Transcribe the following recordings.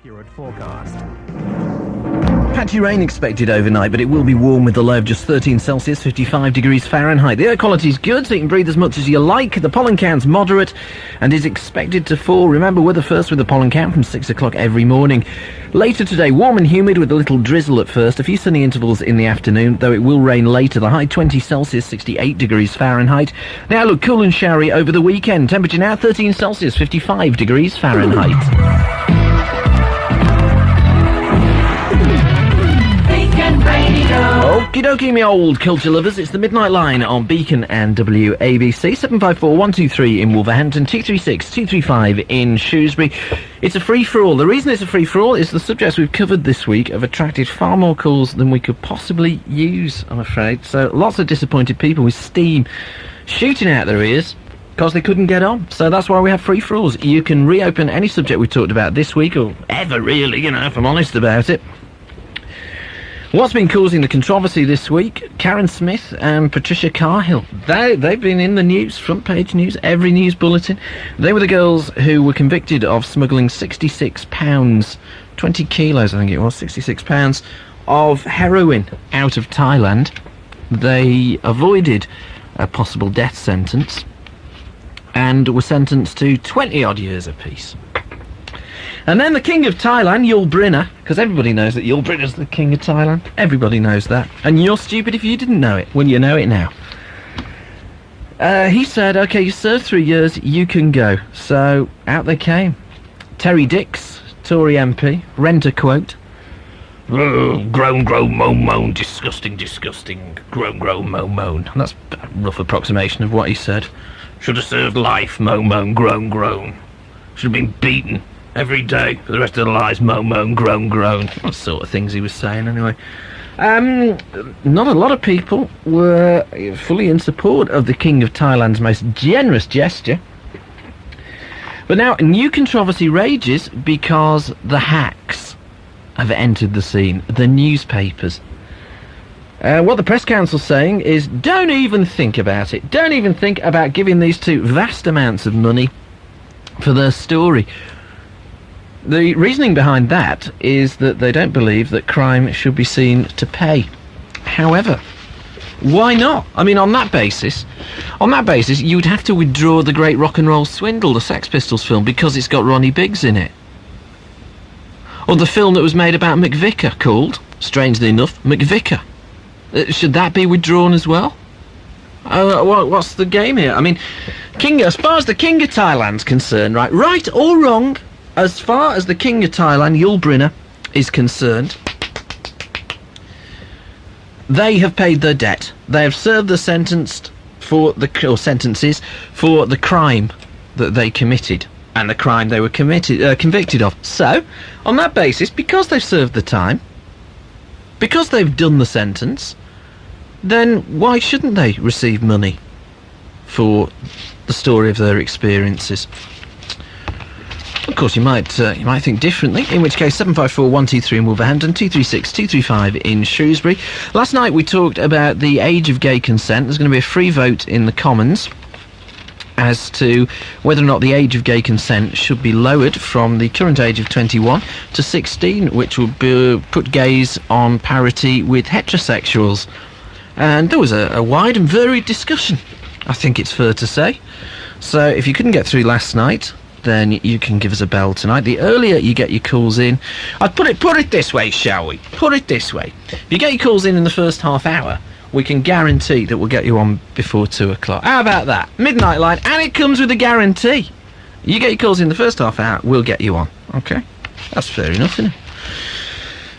accurate forecast. Patchy rain expected overnight, but it will be warm with a low of just 13 Celsius, 55 degrees Fahrenheit. The air quality is good, so you can breathe as much as you like. The pollen count's moderate and is expected to fall. Remember, we're the first with the pollen count from 6 o'clock every morning. Later today, warm and humid with a little drizzle at first. A few sunny intervals in the afternoon, though it will rain later. The high 20 Celsius, 68 degrees Fahrenheit. Now look cool and showery over the weekend. Temperature now 13 Celsius, 55 degrees Fahrenheit. Okie dokie, me old culture lovers, it's the Midnight Line on Beacon and WABC. 754-123 in Wolverhampton, 236-235 in Shrewsbury. It's a free-for-all. The reason it's a free-for-all is the subjects we've covered this week have attracted far more calls than we could possibly use, I'm afraid. So lots of disappointed people with steam shooting out their ears because they couldn't get on. So that's why we have free-for-alls. You can reopen any subject we talked about this week, or ever really, you know, if I'm honest about it. What's been causing the controversy this week? Karen Smith and Patricia Carhill. They've been in the news, front page news, every news bulletin. They were the girls who were convicted of smuggling 66 pounds, 20 kilos I think it was, 66 pounds of heroin out of Thailand. They avoided a possible death sentence and were sentenced to 20-odd years apiece. And then the King of Thailand, Yul Brynner, because everybody knows that Yul Brynner's the King of Thailand. Everybody knows that. And you're stupid if you didn't know it. Well, you know it now. He said, OK, you served 3 years, you can go. So, out they came. Terry Dix, Tory MP, rent a quote. Oh, groan, moan, moan, disgusting, groan, moan. That's a rough approximation of what he said. Should have served life, moan, groan. Should have been beaten every day for the rest of their lives, moan, groan. What sort of things he was saying, anyway. Not a lot of people were fully in support of the King of Thailand's most generous gesture. But now, new controversy rages because the hacks have entered the scene, the newspapers. What the Press Council's saying is, don't even think about it. Don't even think about giving these two vast amounts of money for their story. The reasoning behind that is that they don't believe that crime should be seen to pay. However, why not? I mean, on that basis, you'd have to withdraw the Great Rock and Roll Swindle, the Sex Pistols film, because it's got Ronnie Biggs in it. Or the film that was made about McVicker called, strangely enough, McVicker. Should that be withdrawn as well? What's the game here? I mean, as far as the King of Thailand's concerned, right or wrong, as far as the King of Thailand, Yul Brynner, is concerned, they have paid their debt. They have served the sentences for the crime that they committed and the crime they were convicted of. So, on that basis, because they've served the time, because they've done the sentence, then why shouldn't they receive money for the story of their experiences? Of course, you might think differently, in which case 754-123 in Wolverhampton, 236-235 in Shrewsbury. Last night we talked about the age of gay consent. There's going to be a free vote in the Commons as to whether or not the age of gay consent should be lowered from the current age of 21 to 16, which would put gays on parity with heterosexuals. And there was a wide and varied discussion, I think it's fair to say. So if you couldn't get through last night, then you can give us a bell tonight. The earlier you get your calls in, I'd put it this way, shall we? Put it this way. If you get your calls in the first half hour, we can guarantee that we'll get you on before 2 o'clock. How about that? Midnight Line, and it comes with a guarantee. You get your calls in the first half hour, we'll get you on. Okay? That's fair enough, isn't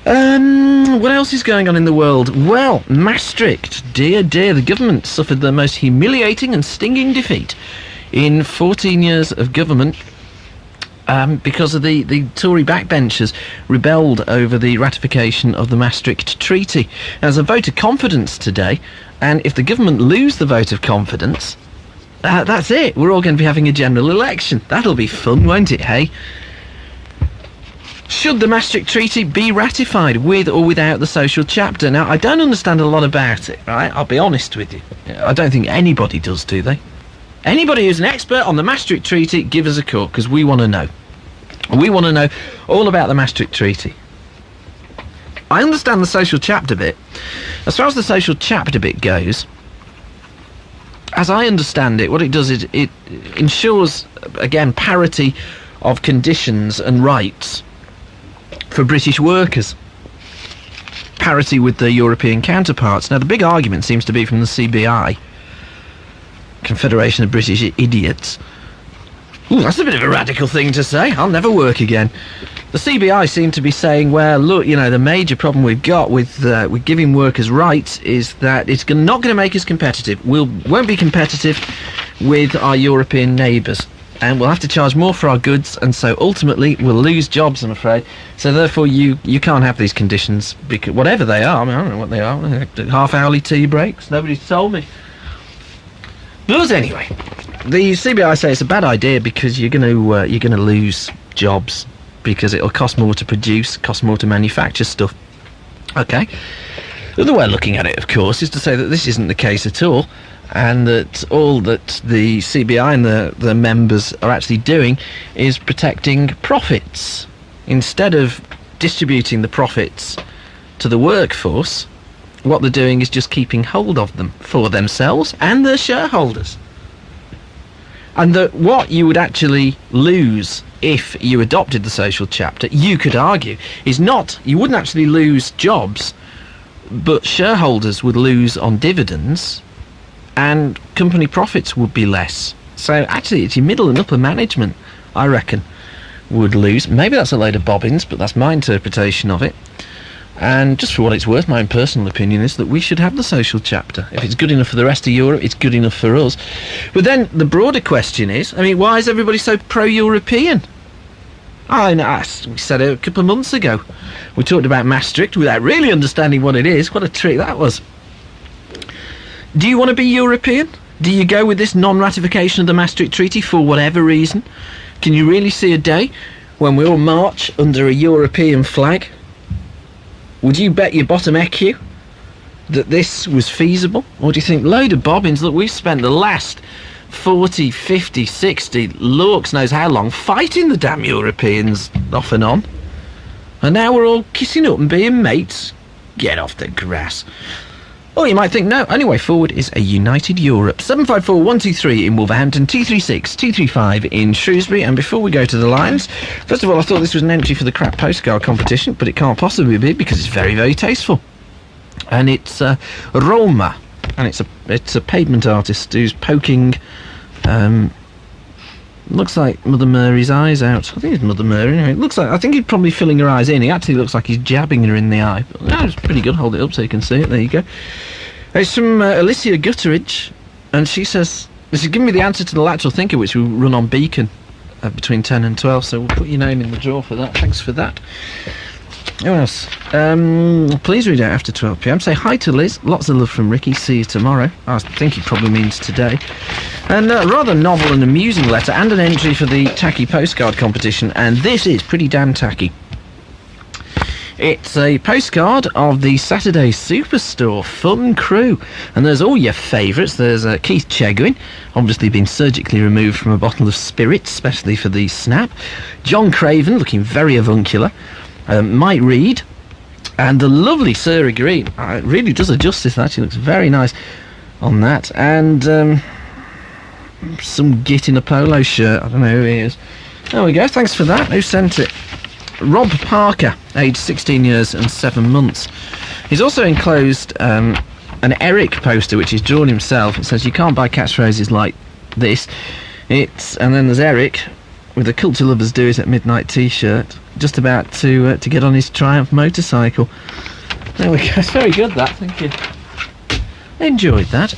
it? What else is going on in the world? Well, Maastricht. Dear, the government suffered the most humiliating and stinging defeat in 14 years of government because of the Tory backbenchers rebelled over the ratification of the Maastricht Treaty. There's a vote of confidence today, and if the government lose the vote of confidence, that's it. We're all going to be having a general election. That'll be fun, won't it, hey? Should the Maastricht Treaty be ratified with or without the social chapter? Now, I don't understand a lot about it, right? I'll be honest with you. I don't think anybody does, do they? Anybody who's an expert on the Maastricht Treaty, give us a call, because we want to know. We want to know all about the Maastricht Treaty. I understand the social chapter bit. As far as the social chapter bit goes, as I understand it, what it does is it ensures, again, parity of conditions and rights for British workers. Parity with their European counterparts. Now, the big argument seems to be from the CBI, Confederation of British Idiots. Ooh, that's a bit of a radical thing to say. I'll never work again. The CBI seem to be saying, well, look, you know, the major problem we've got with giving workers rights is that it's not going to make us competitive. Won't be competitive with our European neighbours. And we'll have to charge more for our goods, and so ultimately we'll lose jobs, I'm afraid. So therefore you can't have these conditions, because whatever they are. I mean, I don't know what they are. Half-hourly tea breaks. Nobody's told me. But anyway, the CBI say it's a bad idea because you're going to lose jobs because it'll cost more to produce, cost more to manufacture stuff. Okay. The other way of looking at it, of course, is to say that this isn't the case at all, and that all that the CBI and the members are actually doing is protecting profits. Instead of distributing the profits to the workforce, what they're doing is just keeping hold of them for themselves and their shareholders. And that what you would actually lose if you adopted the social chapter, you could argue, is not, you wouldn't actually lose jobs, but shareholders would lose on dividends, and company profits would be less. So actually it's your middle and upper management, I reckon, would lose. Maybe that's a load of bobbins, but that's my interpretation of it. And just for what it's worth, my own personal opinion is that we should have the social chapter. If it's good enough for the rest of Europe, it's good enough for us. But then the broader question is, I mean, why is everybody so pro-European? I know, we said it a couple of months ago. We talked about Maastricht without really understanding what it is. What a trick that was. Do you want to be European? Do you go with this non-ratification of the Maastricht Treaty for whatever reason? Can you really see a day when we all march under a European flag? Would you bet your bottom EQ that this was feasible? Or do you think, load of bobbins, look, we've spent the last 40, 50, 60, lorks knows how long, fighting the damn Europeans off and on. And now we're all kissing up and being mates? Get off the grass. Or you might think, no, only way forward is a united Europe. 754-123 in Wolverhampton, 236-235 in Shrewsbury. And before we go to the lines, first of all, I thought this was an entry for the crap postcard competition, but it can't possibly be because it's very, very tasteful. And it's Roma, and it's a pavement artist who's poking, looks like Mother Mary's eyes out. I think it's Mother Mary. Anyway, it looks like, I think he's probably filling her eyes in. He actually looks like he's jabbing her in the eye. But no, it's pretty good. Hold it up so you can see it. There you go. It's from Alicia Gutteridge, and she says, this is giving me the answer to the Lateral Thinker, which we run on Beacon between 10 and 12, so we'll put your name in the draw for that. Thanks for that. Who else? Please read out after 12 p.m. Say hi to Liz. Lots of love from Ricky. See you tomorrow. I think he probably means today. And a rather novel and amusing letter and an entry for the tacky postcard competition, and this is pretty damn tacky. It's a postcard of the Saturday Superstore Fun Crew, and there's all your favourites. There's Keith Chegwin, obviously been surgically removed from a bottle of spirits, especially for the snap. John Craven, looking very avuncular. Mike Reed, and the lovely Sarah Green. It really does her justice, that. She looks very nice on that. And some git in a polo shirt. I don't know who he is. There we go. Thanks for that. Who sent it? Rob Parker, aged 16 years and 7 months. He's also enclosed an Eric poster, which he's drawn himself. It says, you can't buy catchphrases like this. And then there's Eric with a Culture Lovers Do It at Midnight t-shirt, just about to get on his Triumph motorcycle. There we go. It's very good, that. Thank you. Enjoyed that.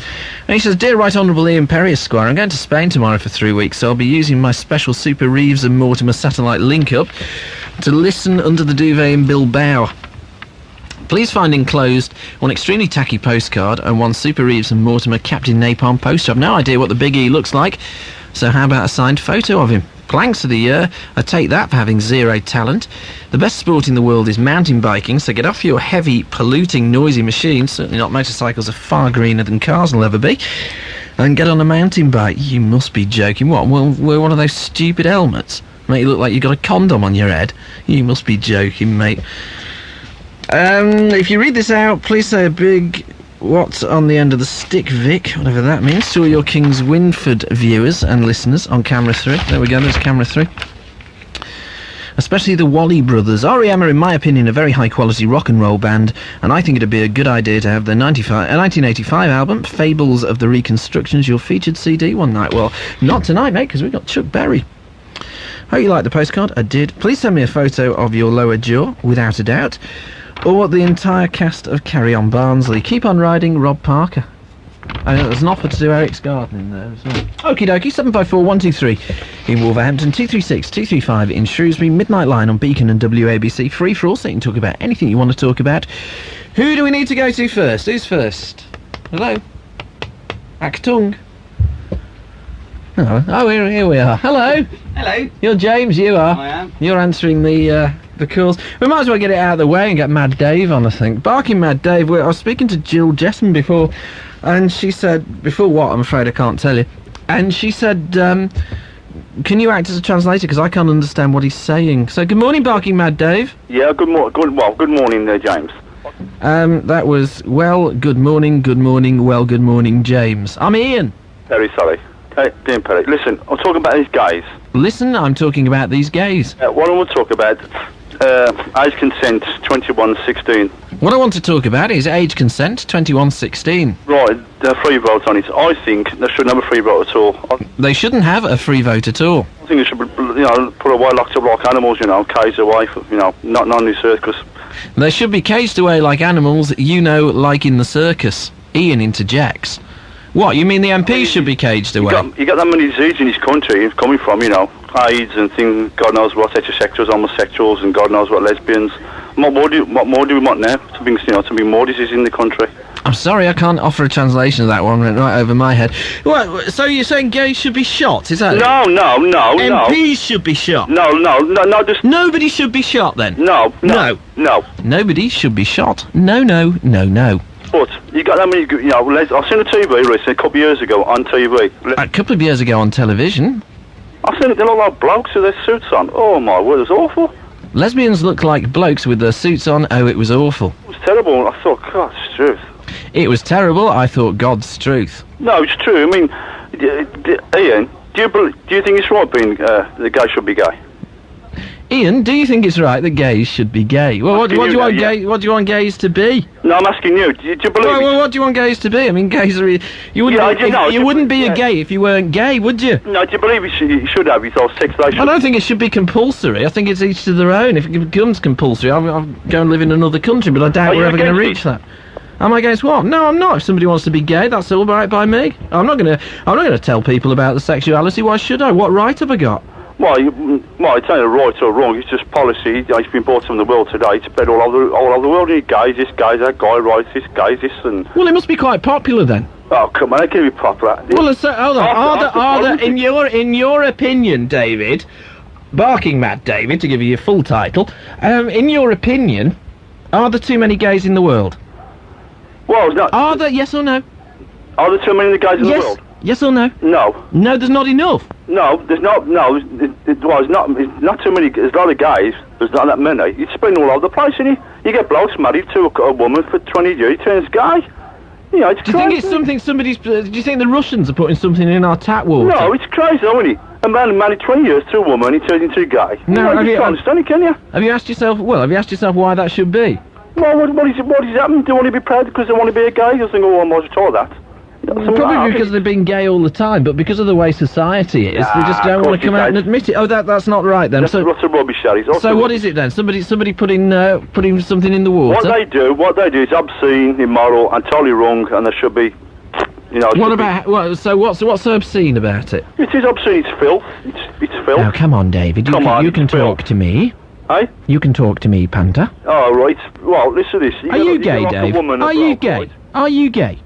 And he says, Dear Right Honourable Ian Perry Esquire, I'm going to Spain tomorrow for 3 weeks, so I'll be using my special Super Reeves and Mortimer satellite link-up to listen under the duvet in Bilbao. Please find enclosed one extremely tacky postcard and one Super Reeves and Mortimer Captain Napalm poster. I've no idea what the Big E looks like, so how about a signed photo of him? Planks of the year, I take that for having zero talent. The best sport in the world is mountain biking, so get off your heavy, polluting, noisy machines. Certainly not motorcycles are far greener than cars will ever be. And get on a mountain bike. You must be joking. What, wear one of those stupid helmets? Make you look like you got a condom on your head. You must be joking, mate. If you read this out, please say a big what's on the end of the stick, Vic, whatever that means, to all your Kings Winford viewers and listeners on camera 3. There we go, there's camera 3. Especially the Wally brothers. R.E.M. are, in my opinion, a very high-quality rock and roll band, and I think it'd be a good idea to have their 1985 album, Fables of the Reconstructions, your featured CD one night. Well, not tonight, mate, because we've got Chuck Berry. Hope you liked the postcard. I did. Please send me a photo of your lower jaw, without a doubt, or the entire cast of Carry On Barnsley. Keep on riding, Rob Parker. There's an offer to do Eric's Garden in there as well. Okie dokie, 754-123 in Wolverhampton, 236-235 in Shrewsbury, Midnight Line on Beacon and WABC, free for all, so you can talk about anything you want to talk about. Who do we need to go to first? Who's first? Hello? Actung. Oh, here we are. Hello. Hello. You're James, you are. I am. You're answering the calls. We might as well get it out of the way and get Mad Dave on, I think. Barking Mad Dave, I was speaking to Jill Jesson before, and she said, before what, I'm afraid I can't tell you, and she said, can you act as a translator, because I can't understand what he's saying. So, good morning, Barking Mad Dave. Yeah, good morning there, James. That was, well, good morning, well, good morning, James. I'm Ian. Very sorry. Hey, Dean Perry, listen, I'm talking about these guys. Listen, I'm talking about these gays. What I want to talk about, age consent, 21-16. What I want to talk about is age consent, 21-16. Right, free vote on it. I think they shouldn't have a free vote at all. They shouldn't have a free vote at all. I think they should, put away locked up like animals, caged away, not on the circus. They should be caged away like animals, like in the circus. Ian interjects. What, you mean the MPs should be caged away? You got that many diseases in this country coming from, AIDS and things, God knows what, heterosexuals, homosexuals, and God knows what, lesbians. What more do we want now to bring more disease in the country? I'm sorry, I can't offer a translation of that one right over my head. What, so you're saying gays should be shot, is that it? No. MPs should be shot? No, just... Nobody should be shot, then? No. Nobody should be shot. No. But you got that many, I've seen a TV recently, a couple of years ago on TV. A couple of years ago on television? I've seen it, they look like blokes with their suits on. Oh my word, it's awful. Lesbians look like blokes with their suits on. Oh, it was awful. It was terrible. I thought, God's truth. It was terrible. I thought, God's truth. No, it's true. I mean, Ian, do you think it's right being the guy should be gay? Ian, do you think it's right that gays should be gay? Well, what do you want gays to be? No, I'm asking you. Do you believe? Well, what do you want gays to be? I mean, gays are. You wouldn't be a gay if you weren't gay, would you? No, do you believe you should have his whole sex life? I don't think it should be compulsory. I think it's each to their own. If it becomes compulsory, I'll go and live in another country. But I doubt we're ever going to reach that. Am I against what? No, I'm not. If somebody wants to be gay, that's all right by me. I'm not going to tell people about the sexuality. Why should I? What right have I got? Well, it's not right or wrong. It's just policy. It's been brought from the world today. It's spread all over the world. You guys, this guy, that guy writes this, guys, this, and. Well, it must be quite popular then. Oh come on, it can be popular. Well, hold on. In your opinion, David, Barking Mad David, to give you your full title, in your opinion, are there too many gays in the world? Well, it's not. Are there? Yes or no? Are there too many guys in the world? Yes or no? No. No, there's not enough. No, there's not. No, it's not too many. There's a lot of guys. There's not that many. It's spreading all over the place, and you get blokes married to a woman for 20 years. He turns gay. It's do you think it's something somebody's? Do you think the Russians are putting something in our tap water? No, it's crazy, isn't it? A man married 20 years to a woman, he turns into a guy. No, you can't understand it, can you? Have you asked yourself why that should be? Well, what is happening? Do you want to be proud because they want to be a guy? You think, I was told that. Probably because they've been gay all the time, but because of the way society is, they just don't want to come out and admit it. Oh, that's not right then. That's lots of rubbish, Harry. So what is it then? Somebody putting something in the water? What they do is obscene, immoral, and totally wrong, and they should be. What's so obscene about it? It is obscene. It's filth. It's filth. Now come on, David. You can talk to me. Hey? You can talk to me, Panther. Oh right. Well, listen to this. Are you gay, Dave? Are you gay? Are you gay?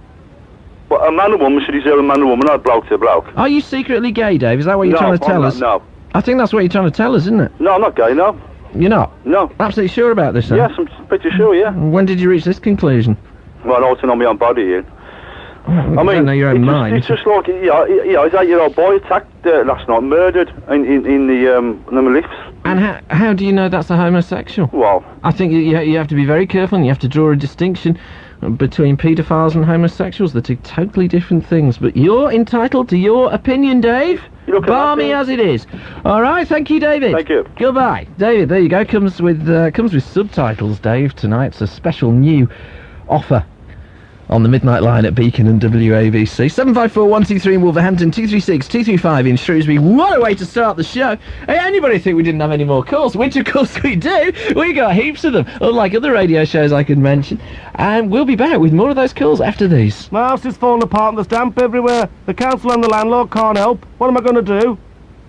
Well, a man and woman should deserve a man and woman, not a bloke to a bloke. Are you secretly gay, Dave? Is that what you're trying to tell us? No. I think that's what you're trying to tell us, isn't it? No, I'm not gay, no. You're not? No. Absolutely sure about this, then? Yes, I'm pretty sure, yeah. When did you reach this conclusion? Well, I know to know my own body, Ian. I mean, don't know your own mind. It's just like, his 8-year-old boy attacked last night, murdered in the lifts. And how do you know that's a homosexual? Well, I think you have to be very careful, and you have to draw a distinction between paedophiles and homosexuals. They're two totally different things. But you're entitled to your opinion, Dave. Balmy as it is. All right, thank you, David. Thank you. Goodbye, David. There you go. Comes with subtitles, Dave. Tonight, it's a special new offer on the Midnight Line at Beacon and WABC. 754-123 in Wolverhampton, 236-235 in Shrewsbury. What a way to start the show. Hey, anybody think we didn't have any more calls? Which, of course, we do. We got heaps of them, unlike other radio shows I could mention. And we'll be back with more of those calls after these. My house is falling apart and there's damp everywhere. The council and the landlord can't help. What am I going to do?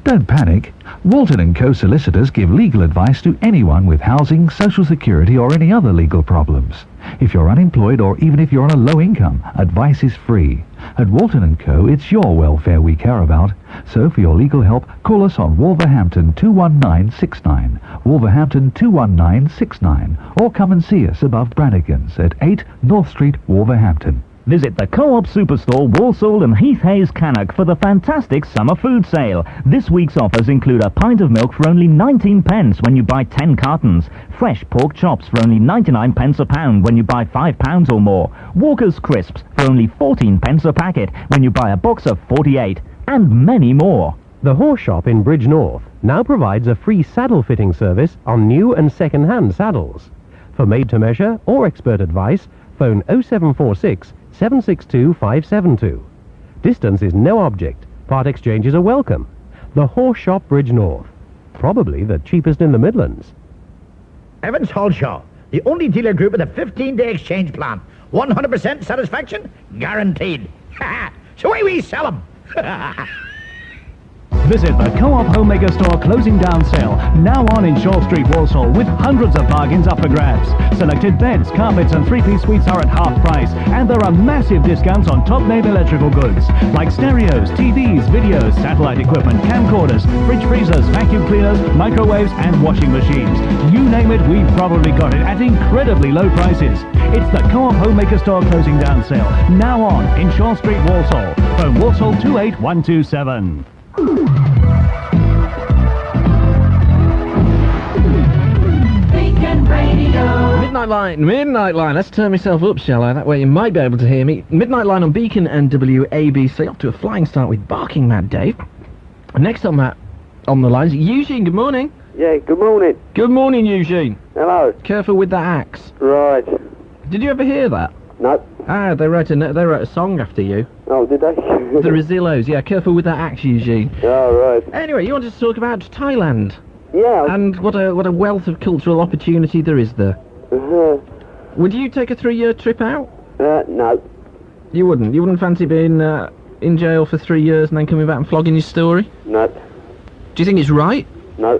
Don't panic. Walton & Co solicitors give legal advice to anyone with housing, social security or any other legal problems. If you're unemployed or even if you're on a low income, advice is free. At Walton & Co, it's your welfare we care about. So for your legal help, call us on Wolverhampton 21969, Wolverhampton 21969, or come and see us above Brannigan's at 8 North Street, Wolverhampton. Visit the Co-op Superstore, Walsall and Heath Hayes Cannock for the fantastic summer food sale. This week's offers include a pint of milk for only 19 pence when you buy 10 cartons, fresh pork chops for only 99 pence a pound when you buy 5 pounds or more, Walker's crisps for only 14 pence a packet when you buy a box of 48, and many more. The Horse Shop in Bridge North now provides a free saddle fitting service on new and second-hand saddles. For made-to-measure or expert advice, phone 0746 762 572. Distance is no object. Part exchanges are welcome. The Horse Shop, Bridge North. Probably the cheapest in the Midlands. Evans Halshaw, the only dealer group with a 15-day exchange plan. 100% satisfaction guaranteed. So away we sell them. Visit the Co-op Homemaker Store closing down sale, now on in Shaw Street, Walsall, with hundreds of bargains up for grabs. Selected beds, carpets and three-piece suites are at half price, and there are massive discounts on top-name electrical goods, like stereos, TVs, videos, satellite equipment, camcorders, fridge freezers, vacuum cleaners, microwaves and washing machines. You name it, we've probably got it at incredibly low prices. It's the Co-op Homemaker Store closing down sale, now on in Shaw Street, Walsall. Phone Walsall 28127. Beacon Radio. Midnight Line. Let's turn myself up, shall I? That way you might be able to hear me. Midnight Line on Beacon and WABC. Off to a flying start with Barking Mad Dave. Next on that, on the lines, Eugene. Good morning. Yeah, good morning. Good morning, Eugene. Hello. Careful with that axe. Right. Did you ever hear that? No. Ah, they wrote a song after you. Oh, did they? The Rezillos. Yeah, careful with that axe, Eugene. Oh, right. Anyway, you wanted to talk about Thailand. Yeah. And what a wealth of cultural opportunity there is there. Would you take a 3-year trip out? No. You wouldn't? You wouldn't fancy being in jail for 3 years and then coming back and flogging your story? No. Do you think it's right? No.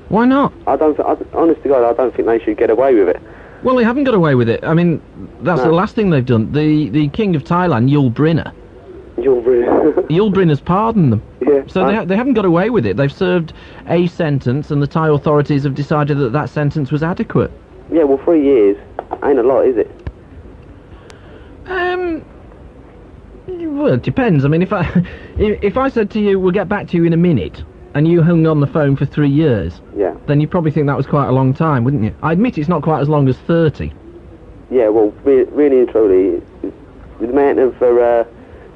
Why not? Honest to God, I don't think they should get away with it. Well, they haven't got away with it. I mean, that's the last thing they've done. The King of Thailand, Yul Brynner. Yul Brynner's pardoned them. Yeah. So they haven't got away with it. They've served a sentence, and the Thai authorities have decided that that sentence was adequate. Yeah, well, 3 years ain't a lot, is it? Well, it depends. I mean, if I said to you, we'll get back to you in a minute, and you hung on the phone for 3 years, yeah, then you'd probably think that was quite a long time, wouldn't you? I admit it's not quite as long as 30. Yeah, well, really and truly, with the amount of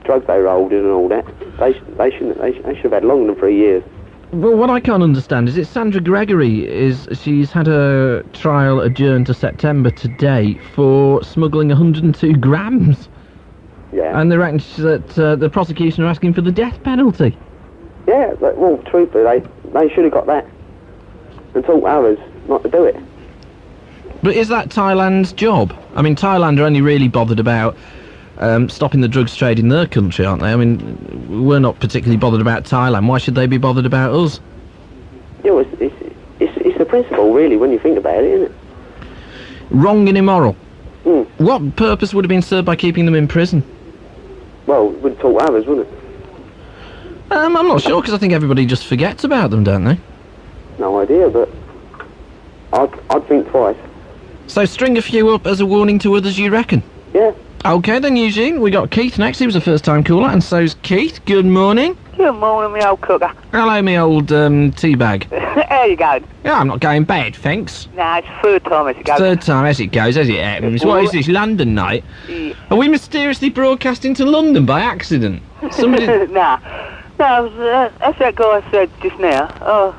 drugs they rolled in and all that, they should have had longer than 3 years. Well, what I can't understand is Sandra Gregory she's had a trial adjourned to September today for smuggling 102 grams. Yeah. And they reckon that the prosecution are asking for the death penalty. Yeah, but, well, truthfully, they should have got that and taught others not to do it. But is that Thailand's job? I mean, Thailand are only really bothered about stopping the drugs trade in their country, aren't they? I mean, we're not particularly bothered about Thailand. Why should they be bothered about us? Yeah, well, it's the principle, really, when you think about it, isn't it? Wrong and immoral. Mm. What purpose would have been served by keeping them in prison? Well, it would have taught others, wouldn't it? I'm not sure, because I think everybody just forgets about them, don't they? No idea, but I'd think twice. So string a few up as a warning to others, you reckon? Yeah, OK then, Eugene, we got Keith next. He was a first-time caller, and so's Keith. Good morning. Good morning, me old cooker. Hello, me old teabag. How you going? Yeah, I'm not going bad, thanks. Nah, it's third time as it goes. Third time as it goes, as it happens. What is this, London night? Yeah. Are we mysteriously broadcasting to London by accident? Somebody... Nah. No, as that guy said just now,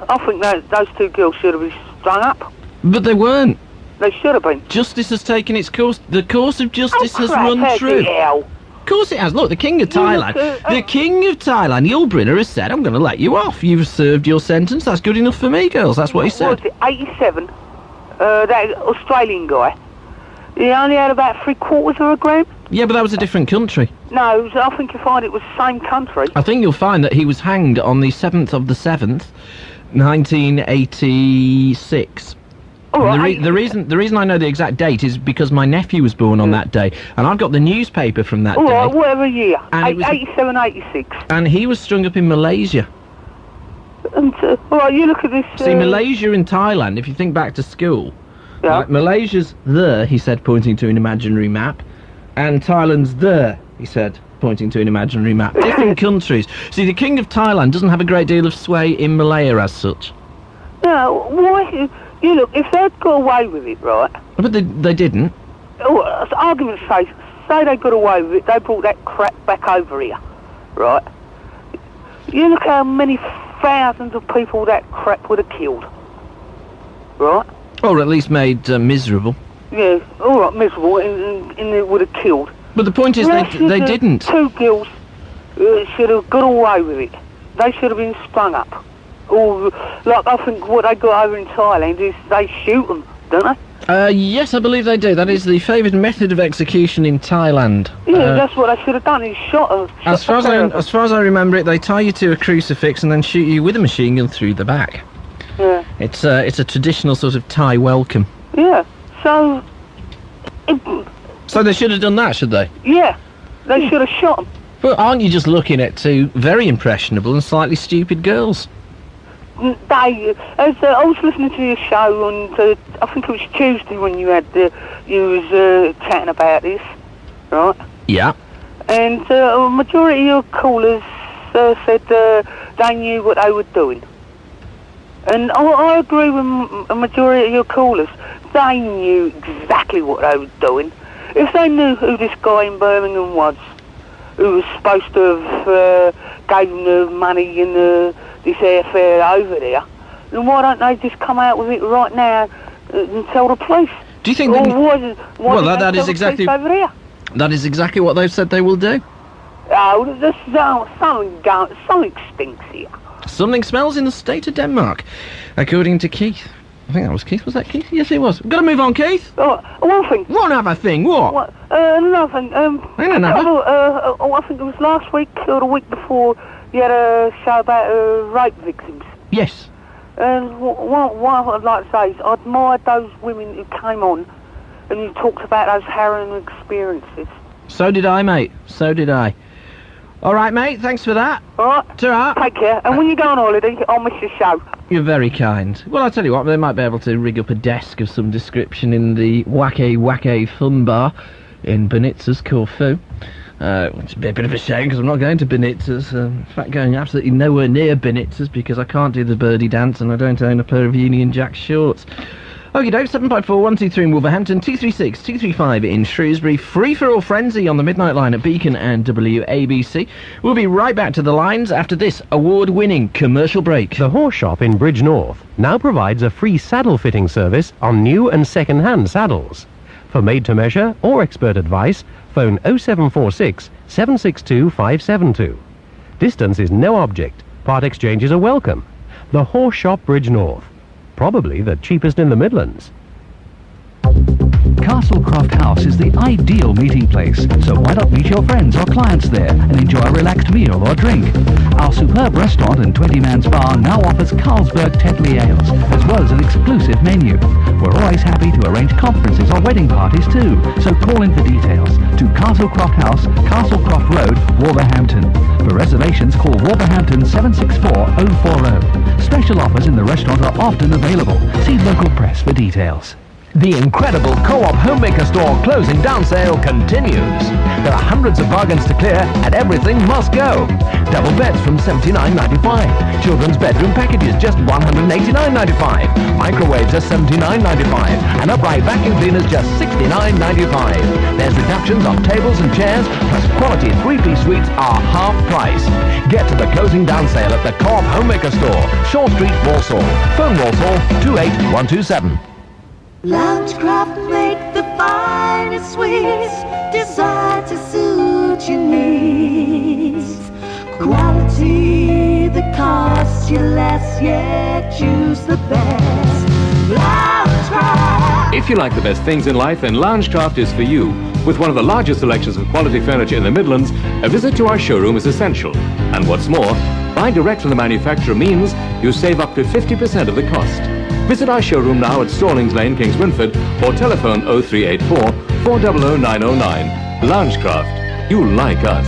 I think those two girls should have been strung up. But they weren't. They should have been. Justice has taken its course. The course of justice has crap, run how true. the hell? Of course it has. Look, the King of Thailand. The King of Thailand, Yulbrunner, has said, I'm going to let you off. You've served your sentence. That's good enough for me, girls. That's what he said. What was it, 87? That Australian guy. He only had about 3/4 of a gram? Yeah, but that was a different country. No, I think you'll find it was the same country. I think you'll find that he was hanged on the 7th of the 7th, 1986. All right, The reason I know the exact date is because my nephew was born on that day, and I've got the newspaper from that all day. right, whatever year. And it was- 87, 86. And he was strung up in Malaysia. And, all right, you look at this... See, Malaysia and Thailand, if you think back to school, Yeah. like, Malaysia's there, he said, pointing to an imaginary map, and Thailand's there, he said, pointing to an imaginary map. Different countries. See, the King of Thailand doesn't have a great deal of sway in Malaya as such. No, why... You look, if they'd got away with it, right... But they didn't. Oh, as argument's sake, say they got away with it, they brought that crap back over here, right? You look how many thousands of people that crap would have killed, right? Or at least made miserable. Yeah, all right, miserable, and it would have killed. But the point is, they didn't. Two girls should have got away with it. They should have been strung up. Or, like, I think what they got over in Thailand is they shoot them, don't they? Yes, I believe they do. That is the favoured method of execution in Thailand. Yeah, that's what they should have done, is shot them. As far as I remember it, they tie you to a crucifix and then shoot you with a machine gun through the back. Yeah. It's a traditional sort of Thai welcome. Yeah, so... So they should have done that, should they? Yeah, they should have shot them. But aren't you just looking at two very impressionable and slightly stupid girls? I was listening to your show on, I think it was Tuesday when you was chatting about this, right? Yeah. And a majority of your callers said they knew what they were doing. And I agree with a majority of your callers. They knew exactly what they were doing. If they knew who this guy in Birmingham was, who was supposed to have gave them the money and this airfare over there, then why don't they just come out with it right now and tell the police? Do you think that... Well, that is exactly... over there? That is exactly what they've said they will do. Oh, there's something stinks here. Something smells in the state of Denmark, according to Keith. I think that was Keith. Was that Keith? Yes, it was. We've got to move on, Keith. One thing. One other thing. What? Another thing. I think it was last week or the week before you had a show about rape victims. Yes. And what I'd like to say is I admired those women who came on and you talked about those harrowing experiences. So did I, mate. So did I. All right, mate. Thanks for that. All right. Ta-ra. Take care. And when you go on holiday, I'll miss your show. You're very kind. Well, I'll tell you what, they might be able to rig up a desk of some description in the Wake Fun Bar in Benitez, Corfu. Which would be a bit of a shame because I'm not going to Benitez. In fact, going absolutely nowhere near Benitez because I can't do the birdie dance and I don't own a pair of Union Jack shorts. Okie doke, 754-123 in Wolverhampton, 236-235 in Shrewsbury, free-for-all frenzy on the midnight line at Beacon and WABC. We'll be right back to the lines after this award-winning commercial break. The Horse Shop in Bridge North now provides a free saddle fitting service on new and second-hand saddles. For made-to-measure or expert advice, phone 0746 762 572. Distance is no object. Part exchanges are welcome. The Horse Shop Bridge North. Probably the cheapest in the Midlands. Castlecroft House is the ideal meeting place, so why not meet your friends or clients there and enjoy a relaxed meal or drink? Our superb restaurant and 20-man spa now offers Carlsberg Tetley Ales, as well as an exclusive menu. We're always happy to arrange conferences or wedding parties too, so call in for details to Castlecroft House, Castlecroft Road, Wolverhampton. For reservations, call Wolverhampton 764-040. Special offers in the restaurant are often available. See local press for details. The incredible Co-op Homemaker Store closing down sale continues. There are hundreds of bargains to clear and everything must go. Double beds from $79.95. Children's bedroom packages just $189.95. Microwaves are $79.95. And upright vacuum cleaners just $69.95. There's reductions on tables and chairs, plus quality 3-piece suites are half price. Get to the closing down sale at the Co-op Homemaker Store, Shaw Street, Walsall. Phone Walsall 28127. Loungecraft make the finest suites designed to suit your needs. Quality that costs you less, yet choose the best. Loungecraft. If you like the best things in life, then Loungecraft is for you. With one of the largest selections of quality furniture in the Midlands, a visit to our showroom is essential. And what's more, buying direct from the manufacturer means you save up to 50% of the cost. Visit our showroom now at Stallings Lane, Kings Winford, or telephone 0384 400 909. Loungecraft. You like us.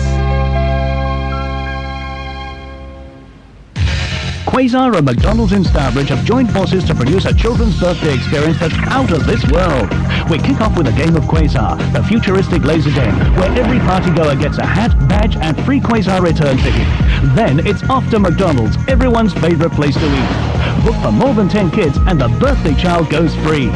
Quasar and McDonald's in Stourbridge have joined forces to produce a children's birthday experience that's out of this world. We kick off with a game of Quasar, the futuristic laser game, where every partygoer gets a hat, badge, and free Quasar return ticket. Then it's off to McDonald's, everyone's favorite place to eat. Book for more than 10 kids and the birthday child goes free.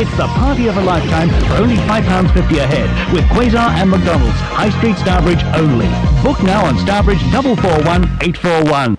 It's the party of a lifetime for only £5.50 a head with Quasar and McDonald's, High Street, Stourbridge only. Book now on Stourbridge 441 841.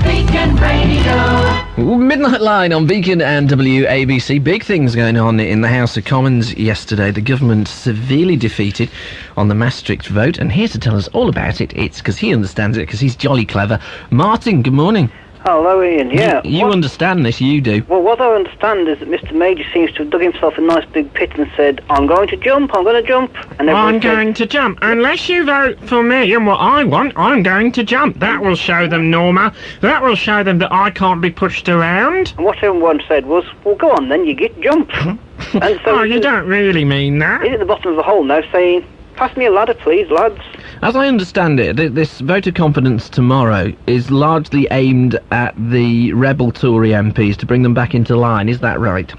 Beacon Radio. Midnight Line on Beacon and WABC. Big things going on in the House of Commons yesterday. The government severely defeated on the Maastricht vote, and here to tell us all about it, it's because he understands it, because he's jolly clever. Martin, good morning. Hello, Ian. Yeah. You understand this, you do. Well, what I understand is that Mr. Major seems to have dug himself a nice big pit and said, I'm going to jump, and I'm going to jump. Unless you vote for me and what I want, I'm going to jump. That will show them, Norma. That will show them that I can't be pushed around. And what everyone said was, well, go on then, you get jump. And so you don't really mean that. He's at the bottom of the hole now saying, pass me a ladder, please, lads. As I understand it, this vote of confidence tomorrow is largely aimed at the rebel Tory MPs to bring them back into line. Is that right?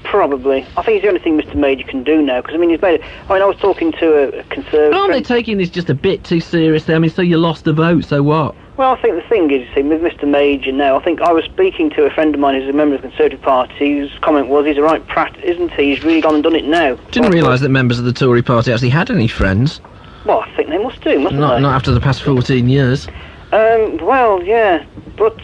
Probably. I think it's the only thing Mr. Major can do now, because, I mean, he's made it... I mean, I was talking to a Conservative... Aren't they taking this just a bit too seriously? I mean, so you lost the vote, so what? Well, I think the thing is, you see, with Mr. Major now, I think I was speaking to a friend of mine who's a member of the Conservative Party, whose comment was, he's a right prat, isn't he? He's really gone and done it now. Didn't realise that members of the Tory Party actually had any friends. Well, I think they must do, mustn't they? Not after the past 14 years. Well, yeah, but...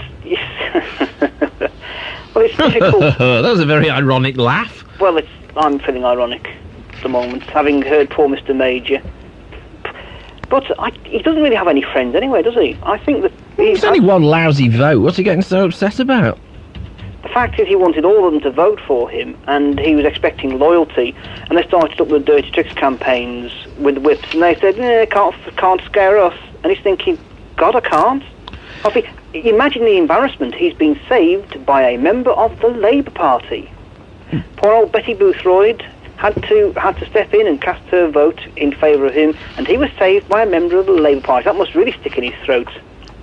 well, it's difficult. That was a very ironic laugh. Well, I'm feeling ironic at the moment, having heard poor Mr. Major. But he doesn't really have any friends anyway, does he? I think that... It's only one lousy vote. What's he getting so upset about? The fact is he wanted all of them to vote for him, and he was expecting loyalty, and they started up the dirty tricks campaigns with the whips, and they said, can't scare us. And he's thinking, God, I can't. I think, imagine the embarrassment. He's been saved by a member of the Labour Party. Poor old Betty Boothroyd had to step in and cast her vote in favour of him, and he was saved by a member of the Labour Party. That must really stick in his throat.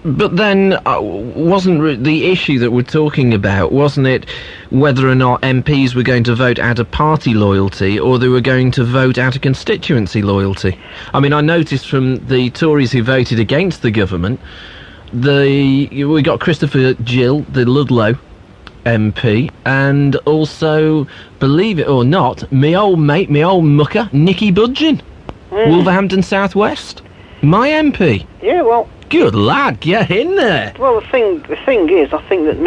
But then, wasn't the issue that we're talking about, wasn't it whether or not MPs were going to vote out of party loyalty or they were going to vote out of constituency loyalty? I mean, I noticed from the Tories who voted against the government, we got Christopher Gill, the Ludlow MP, and also, believe it or not, me old mate, me old mucker, Nicky Budgeon, Wolverhampton South West, my MP. Yeah, well... Good lad, get in there. Well, the thing is, I think that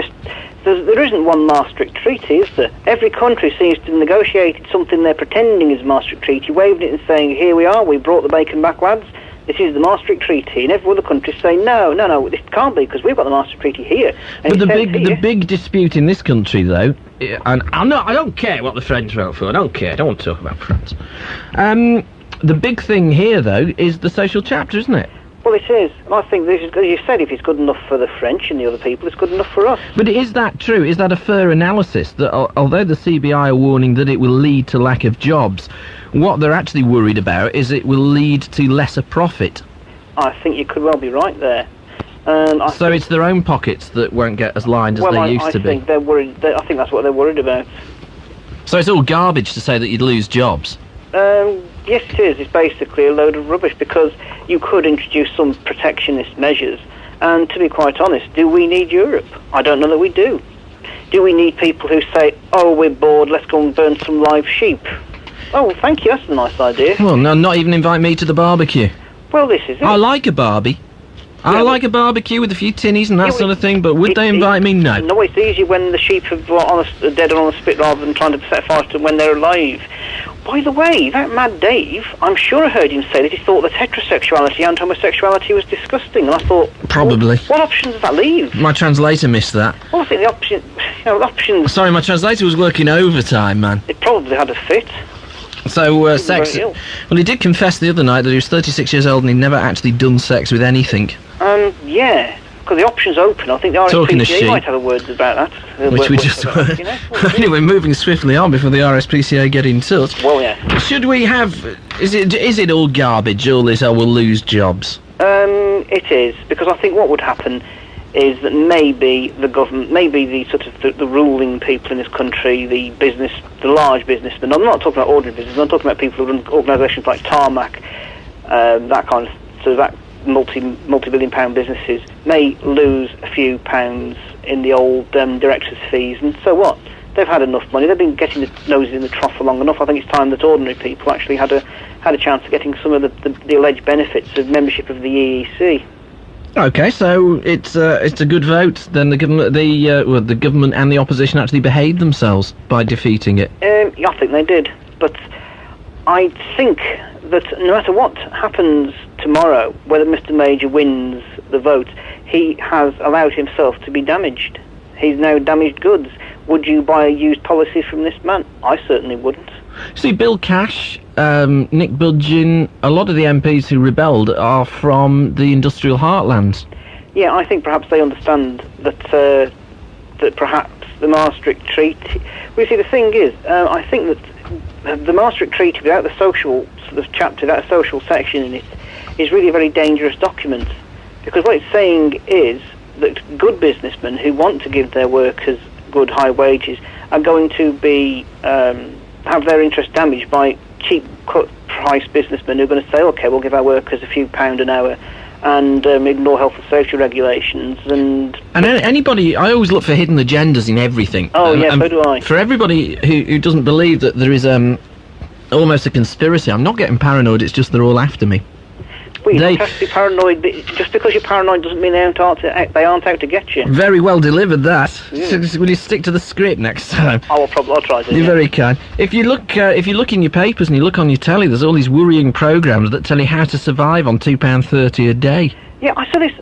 there isn't one Maastricht Treaty, is there? Every country seems to have negotiated something they're pretending is a Maastricht Treaty, waving it and saying, here we are, we brought the bacon back, lads. This is the Maastricht Treaty, and every other country say, no, this can't be, because we've got the Maastricht Treaty here. And but the big dispute in this country, though, and I don't care what the French vote for, I don't care, I don't want to talk about France. The big thing here, though, is the social chapter, isn't it? Well, it is. And I think, as you said, if it's good enough for the French and the other people, it's good enough for us. But is that true? Is that a fair analysis? That although the CBI are warning that it will lead to lack of jobs, what they're actually worried about is it will lead to lesser profit. I think you could well be right there. And so it's their own pockets that won't get as lined as they used to be. I think they're worried. I think that's what they're worried about. So it's all garbage to say that you'd lose jobs. Yes, it is. It's basically a load of rubbish because you could introduce some protectionist measures. And to be quite honest, do we need Europe? I don't know that we do. Do we need people who say, "Oh, we're bored, let's go and burn some live sheep"? Oh, thank you, that's a nice idea. Well, no, not even invite me to the barbecue. Well, this is it. I like a barbie. I like a barbecue with a few tinnies and that sort of thing, but would they invite me? No. No, it's easier when the sheep are dead and on a spit rather than trying to set fire to them when they're alive. By the way, that mad Dave, I'm sure I heard him say that he thought that heterosexuality and homosexuality was disgusting, and I thought... Probably. What options does that leave? My translator missed that. Well, I think the options... Sorry, my translator was working overtime, man. It probably had a fit. So, sex... Well, he did confess the other night that he was 36 years old and he'd never actually done sex with anything. Yeah, because the option's open. I think the RSPCA might have a word about that. Which we just were. You know? Anyway, moving swiftly on before the RSPCA get in touch. Well, yeah. Should we have... Is it all garbage, all this, we'll lose jobs? It is, because I think what would happen is that maybe the government, maybe the sort of the ruling people in this country, the large businessmen, I'm not talking about ordinary business, I'm talking about people who run organisations like Tarmac, that kind of, so that multi-billion pound businesses may lose a few pounds in the old directors' fees, and so what? They've had enough money, they've been getting the noses in the trough for long enough. I think it's time that ordinary people actually had a chance of getting some of the alleged benefits of membership of the EEC. Okay, so it's a good vote. Then the government and the opposition actually behaved themselves by defeating it. I think they did, but I think that no matter what happens tomorrow, whether Mr. Major wins the vote, he has allowed himself to be damaged. He's now damaged goods. Would you buy a used policy from this man? I certainly wouldn't. See, Bill Cash, Nick Budgeon, a lot of the MPs who rebelled are from the industrial heartland. Yeah, I think perhaps they understand that perhaps the Maastricht Treaty... Well, you see, the thing is, I think that the Maastricht Treaty, without the social sort of chapter, without a social section in it, is really a very dangerous document. Because what it's saying is that good businessmen who want to give their workers good high wages are going to be... have their interest damaged by cheap cut-price businessmen who are going to say, OK, we'll give our workers a few pound an hour and ignore health and social regulations. And anybody, I always look for hidden agendas in everything. Oh, yeah, so do I. For everybody who doesn't believe that there is almost a conspiracy, I'm not getting paranoid, it's just they're all after me. Well, you don't have to be paranoid. Just because you're paranoid doesn't mean they aren't out to get you. Very well delivered, that. So, will you stick to the script next time? I'll try to. You're very kind. If you look in your papers and you look on your telly, there's all these worrying programmes that tell you how to survive on £2.30 a day. Yeah, I saw this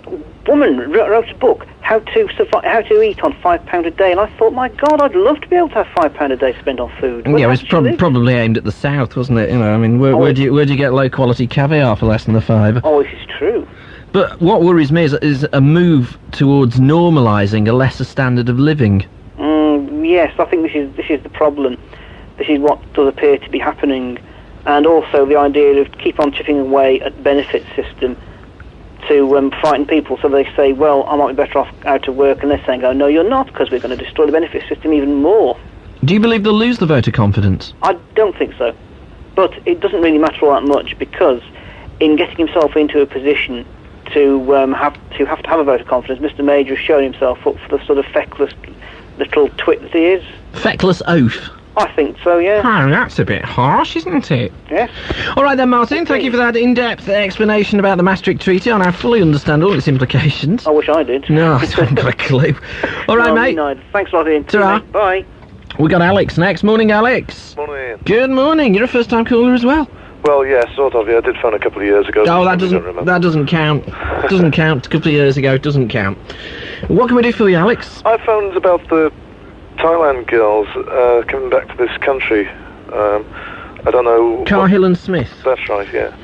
woman wrote a book, How to Eat on £5 a day, and I thought, my God, I'd love to be able to have £5 a day spent on food. Yeah, it was probably aimed at the south, wasn't it? You know, I mean, where do you get low quality caviar for less than a £5? Oh, this is true. But what worries me is a move towards normalising a lesser standard of living. Yes, I think this is the problem. This is what does appear to be happening, and also the idea of keep on chipping away at the benefit system to frighten people, so they say, well, I might be better off out of work, and they're saying, oh, no, you're not, because we're going to destroy the benefit system even more. Do you believe they'll lose the vote of confidence? I don't think so. But it doesn't really matter all that much, because in getting himself into a position to have a vote of confidence, Mr. Major has shown himself up for the sort of feckless little twit that he is. Feckless oaf? I think so, yeah. Oh, that's a bit harsh, isn't it? Yes. All right then, Martin, thank you for that in-depth explanation about the Maastricht Treaty, and I fully understand all its implications. I wish I did. No, I haven't got a clue. All right, mate. No. Thanks a lot, Ian. Ta-ra. Bye. We got Alex next. Morning, Alex. Morning. Good morning. You're a first-time caller as well. Well, yeah, sort of. Yeah, I did phone a couple of years ago. Oh, that doesn't count. Doesn't count. A couple of years ago, doesn't count. What can we do for you, Alex? I phoned about the Thailand girls coming back to this country. I don't know. Cahill and Smith. That's right. Yeah.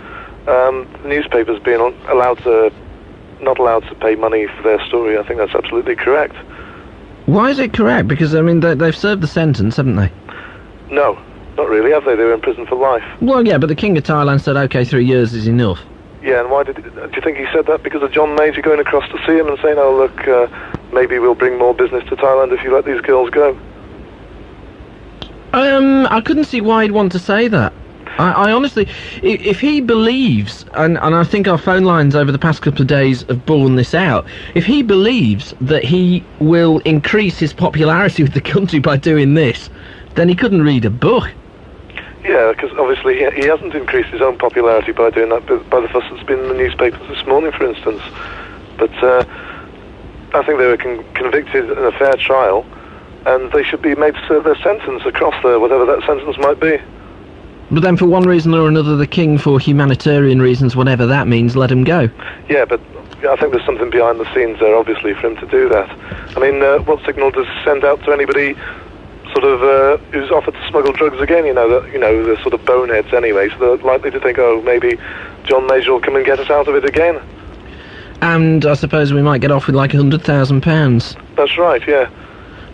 Newspapers being not allowed to pay money for their story. I think that's absolutely correct. Why is it correct? Because I mean, they've served the sentence, haven't they? No, not really. Have they? They were in prison for life. Well, yeah, but the King of Thailand said, okay, 3 years is enough. Yeah, and why do you think he said that? Because of John Major going across to see him and saying, oh, look, maybe we'll bring more business to Thailand if you let these girls go? I couldn't see why he'd want to say that. I honestly, if he believes, and I think our phone lines over the past couple of days have borne this out, if he believes that he will increase his popularity with the country by doing this, then he couldn't read a book. Yeah, because obviously he hasn't increased his own popularity by doing that, by the fuss that's been in the newspapers this morning, for instance. But I think they were convicted in a fair trial, and they should be made to serve their sentence across there, whatever that sentence might be. But then for one reason or another, the king, for humanitarian reasons, whatever that means, let him go. Yeah, but I think there's something behind the scenes there, obviously, for him to do that. I mean, what signal does he send out to anybody sort of who's offered to smuggle drugs again? They're sort of boneheads anyway, so they're likely to think, oh, maybe John Major will come and get us out of it again. And I suppose we might get off with like £100,000. That's right, yeah.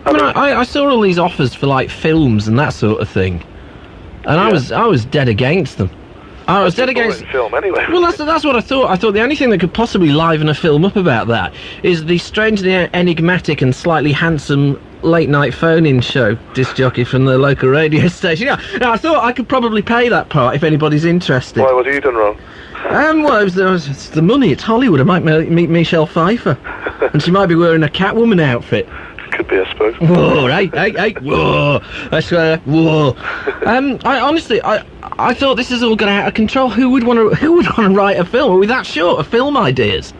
I saw all these offers for like films and that sort of thing. And yeah. I was dead against them. I was dead against film anyway. Well, that's what I thought. I thought the only thing that could possibly liven a film up about that is the strangely enigmatic and slightly handsome late-night phone-in show disc jockey from the local radio station. Yeah, I thought I could probably pay that part if anybody's interested. Why? What have you done wrong? Well, it's the money. It's Hollywood. I might meet Michelle Pfeiffer, and she might be wearing a Catwoman outfit. Could be, I suppose. Whoa, hey, whoa! I swear, whoa! I thought this is all going out of control. Who would want to write a film? Are we that short of film ideas?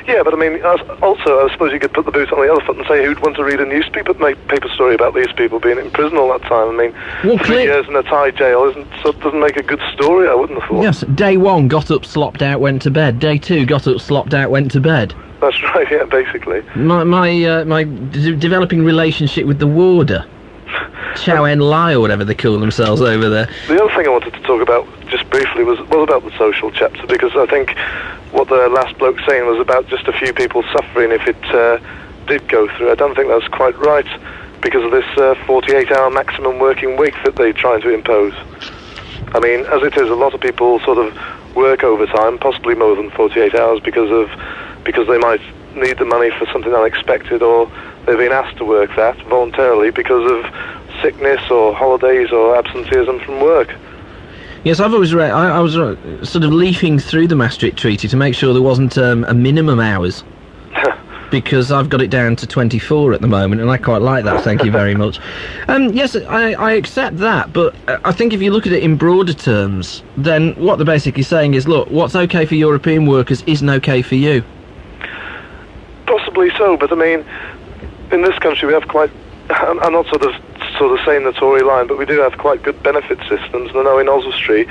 Yeah, but I mean, also, I suppose you could put the boot on the elephant and say who'd want to read a newspaper paper story about these people being in prison all that time. I mean, 3 years in a Thai jail doesn't make a good story, I wouldn't have thought. Yes, day 1, got up, slopped out, went to bed. Day 2, got up, slopped out, went to bed. That's right, yeah, basically. My developing relationship with the warder. Chow En Lai or whatever they call themselves over there. The other thing I wanted to talk about just briefly was about the social chapter, because I think what the last bloke saying was about just a few people suffering if it did go through. I don't think that's quite right because of this 48-hour maximum working week that they're trying to impose. I mean, as it is, a lot of people sort of work overtime, possibly more than 48 hours because they might need the money for something unexpected, or they've been asked to work that voluntarily because of sickness or holidays or absenteeism from work. Yes, I've always read. I was sort of leafing through the Maastricht Treaty to make sure there wasn't a minimum hours, because I've got it down to 24 at the moment, and I quite like that. Thank you very much. Yes, I accept that, but I think if you look at it in broader terms, then what they're basically saying is, look, what's okay for European workers isn't okay for you. Possibly so, but I mean, in this country we have quite. I'm not sort of saying the Tory line, but we do have quite good benefit systems. And I know in Oswestry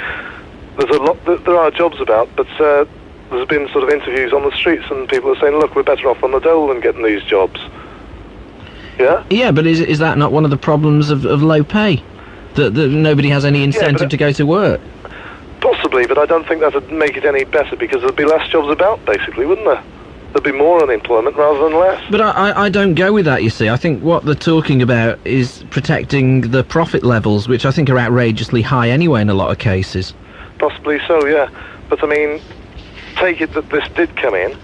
there are jobs about, but there's been sort of interviews on the streets and people are saying, look, we're better off on the dole than getting these jobs. Yeah? Yeah, but is that not one of the problems of low pay? That nobody has any incentive to go to work? Possibly, but I don't think that would make it any better, because there'd be less jobs about, basically, wouldn't there? There'd be more unemployment rather than less. But I don't go with that, you see. I think what they're talking about is protecting the profit levels, which I think are outrageously high anyway in a lot of cases. Possibly so, yeah. But I mean, take it that this did come in,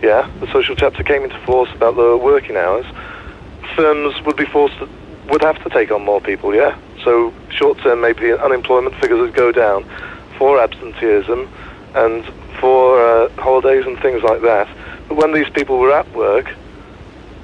yeah, the social chapter came into force about the working hours, firms would have to take on more people, yeah? So short term maybe the unemployment figures would go down for absenteeism and for holidays and things like that. But when these people were at work,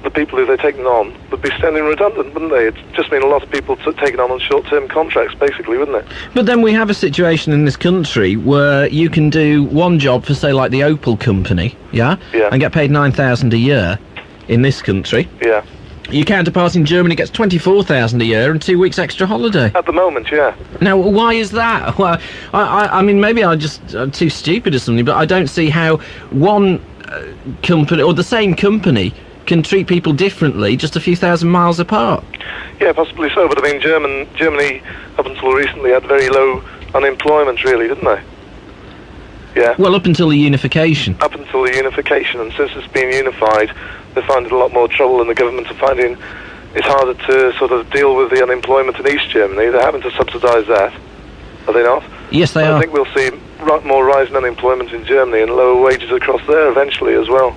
the people who they're taking on would be standing redundant, wouldn't they? It'd just mean a lot of people taken on short-term contracts, basically, wouldn't it? But then we have a situation in this country where you can do one job for, say, like the Opel company, yeah? And get paid $9,000 a year in this country. Yeah. Your counterpart in Germany gets $24,000 a year and 2 weeks extra holiday. At the moment, yeah. Now, why is that? Well, I mean, maybe I'm too stupid or something, but I don't see how one company, or the same company, can treat people differently just a few thousand miles apart. Yeah, possibly so, but I mean, Germany, up until recently, had very low unemployment, really, didn't they? Yeah. Well, up until the unification. Up until the unification, and since it's been unified, they're finding a lot more trouble, and the government are finding it's harder to sort of deal with the unemployment in East Germany. They're having to subsidise that, are they not? Yes, they are. I think we'll see more rise in unemployment in Germany and lower wages across there eventually as well.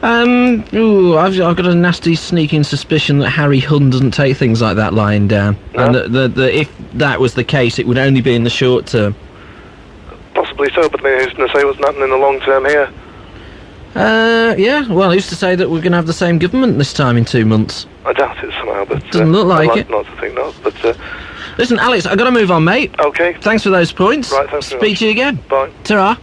I've got a nasty sneaking suspicion that Harry Hunn doesn't take things like that lying down. No? And that if that was the case, it would only be in the short term. Possibly so, but I mean, who's going to say what's happening in the long term here? Yeah, well, who's to say that we're going to have the same government this time in 2 months? I doubt it somehow, but... Doesn't look like it. I'd like not to think not, but... Listen, Alex, I've got to move on, mate. Okay. Thanks for those points. Right, thanks very Speak much. to you again. Bye. Ta-ra.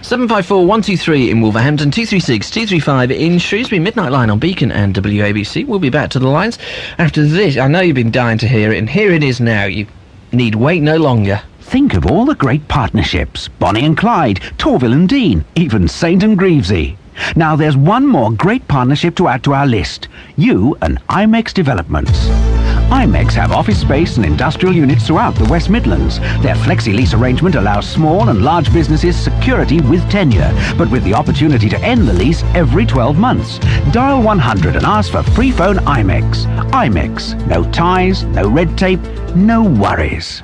754-123 in Wolverhampton, 236-235 in Shrewsbury. Midnight Line on Beacon and WABC. We'll be back to the lines after this. I know you've been dying to hear it, and here it is now. You need wait no longer. Think of all the great partnerships. Bonnie and Clyde, Torville and Dean, even Saint and Greavesy. Now there's one more great partnership to add to our list. You and IMEX Developments. IMEX have office space and industrial units throughout the West Midlands. Their flexi-lease arrangement allows small and large businesses security with tenure, but with the opportunity to end the lease every 12 months. Dial 100 and ask for free phone IMEX. IMEX. No ties, no red tape, no worries.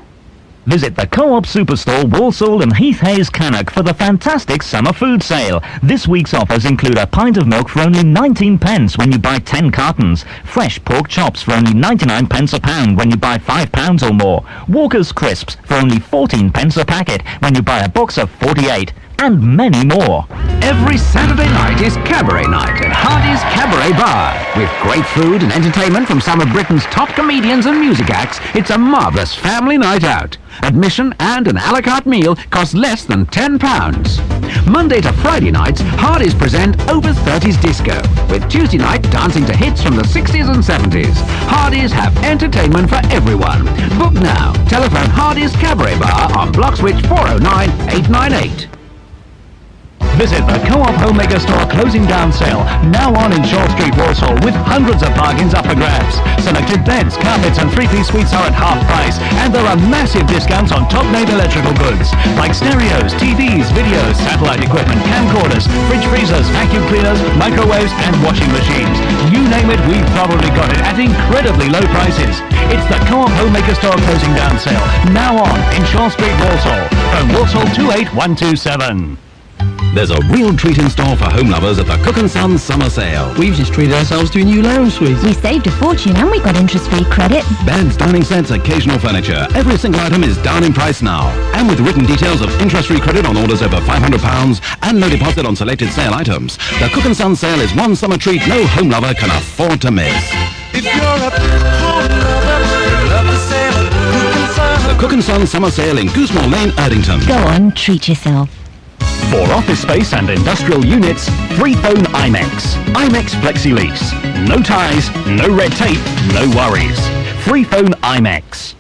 Visit the Co-op Superstore, Walsall and Heath Hayes Cannock for the fantastic summer food sale. This week's offers include a pint of milk for only 19 pence when you buy 10 cartons, fresh pork chops for only 99 pence a pound when you buy 5 pounds or more, Walker's crisps for only 14 pence a packet when you buy a box of 48, and many more. Every Saturday night is Cabaret Night at Hardy's Cabaret Bar. With great food and entertainment from some of Britain's top comedians and music acts, it's a marvellous family night out. Admission and an a la carte meal cost less than £10. Monday to Friday nights, Hardy's present Over 30s Disco, with Tuesday night dancing to hits from the 60s and 70s. Hardy's have entertainment for everyone. Book now. Telephone Hardy's Cabaret Bar on Block Switch 409 898. Visit the Co-op Home Mega Store closing down sale, now on in Shaw Street, Walsall, with hundreds of bargains up for grabs. Selected beds, carpets and three-piece suites are at half price, and there are massive discounts on top-name electrical goods, like stereos, TVs, videos, satellite equipment, camcorders, fridge freezers, vacuum cleaners, microwaves and washing machines. You name it, we've probably got it at incredibly low prices. It's the Co-op Home Mega Store closing down sale, now on in Shaw Street, Walsall. Phone Walsall 28127. There's a real treat in store for home lovers at the Cook & Son Summer Sale. We've just treated ourselves to a new lounge suite. We saved a fortune and we got interest-free credit. Beds, dining sets, occasional furniture. Every single item is down in price now. And with written details of interest-free credit on orders over £500 and no deposit on selected sale items. The Cook & Son Sale is one summer treat no home lover can afford to miss. If you're a home lover, love the sale at Cook & Son. The Cook & Son Summer Sale in Goosemore Lane, Erdington. Go on, treat yourself. For office space and industrial units, free phone IMEX. IMEX Flexi Lease. No ties, no red tape, no worries. Free phone IMEX.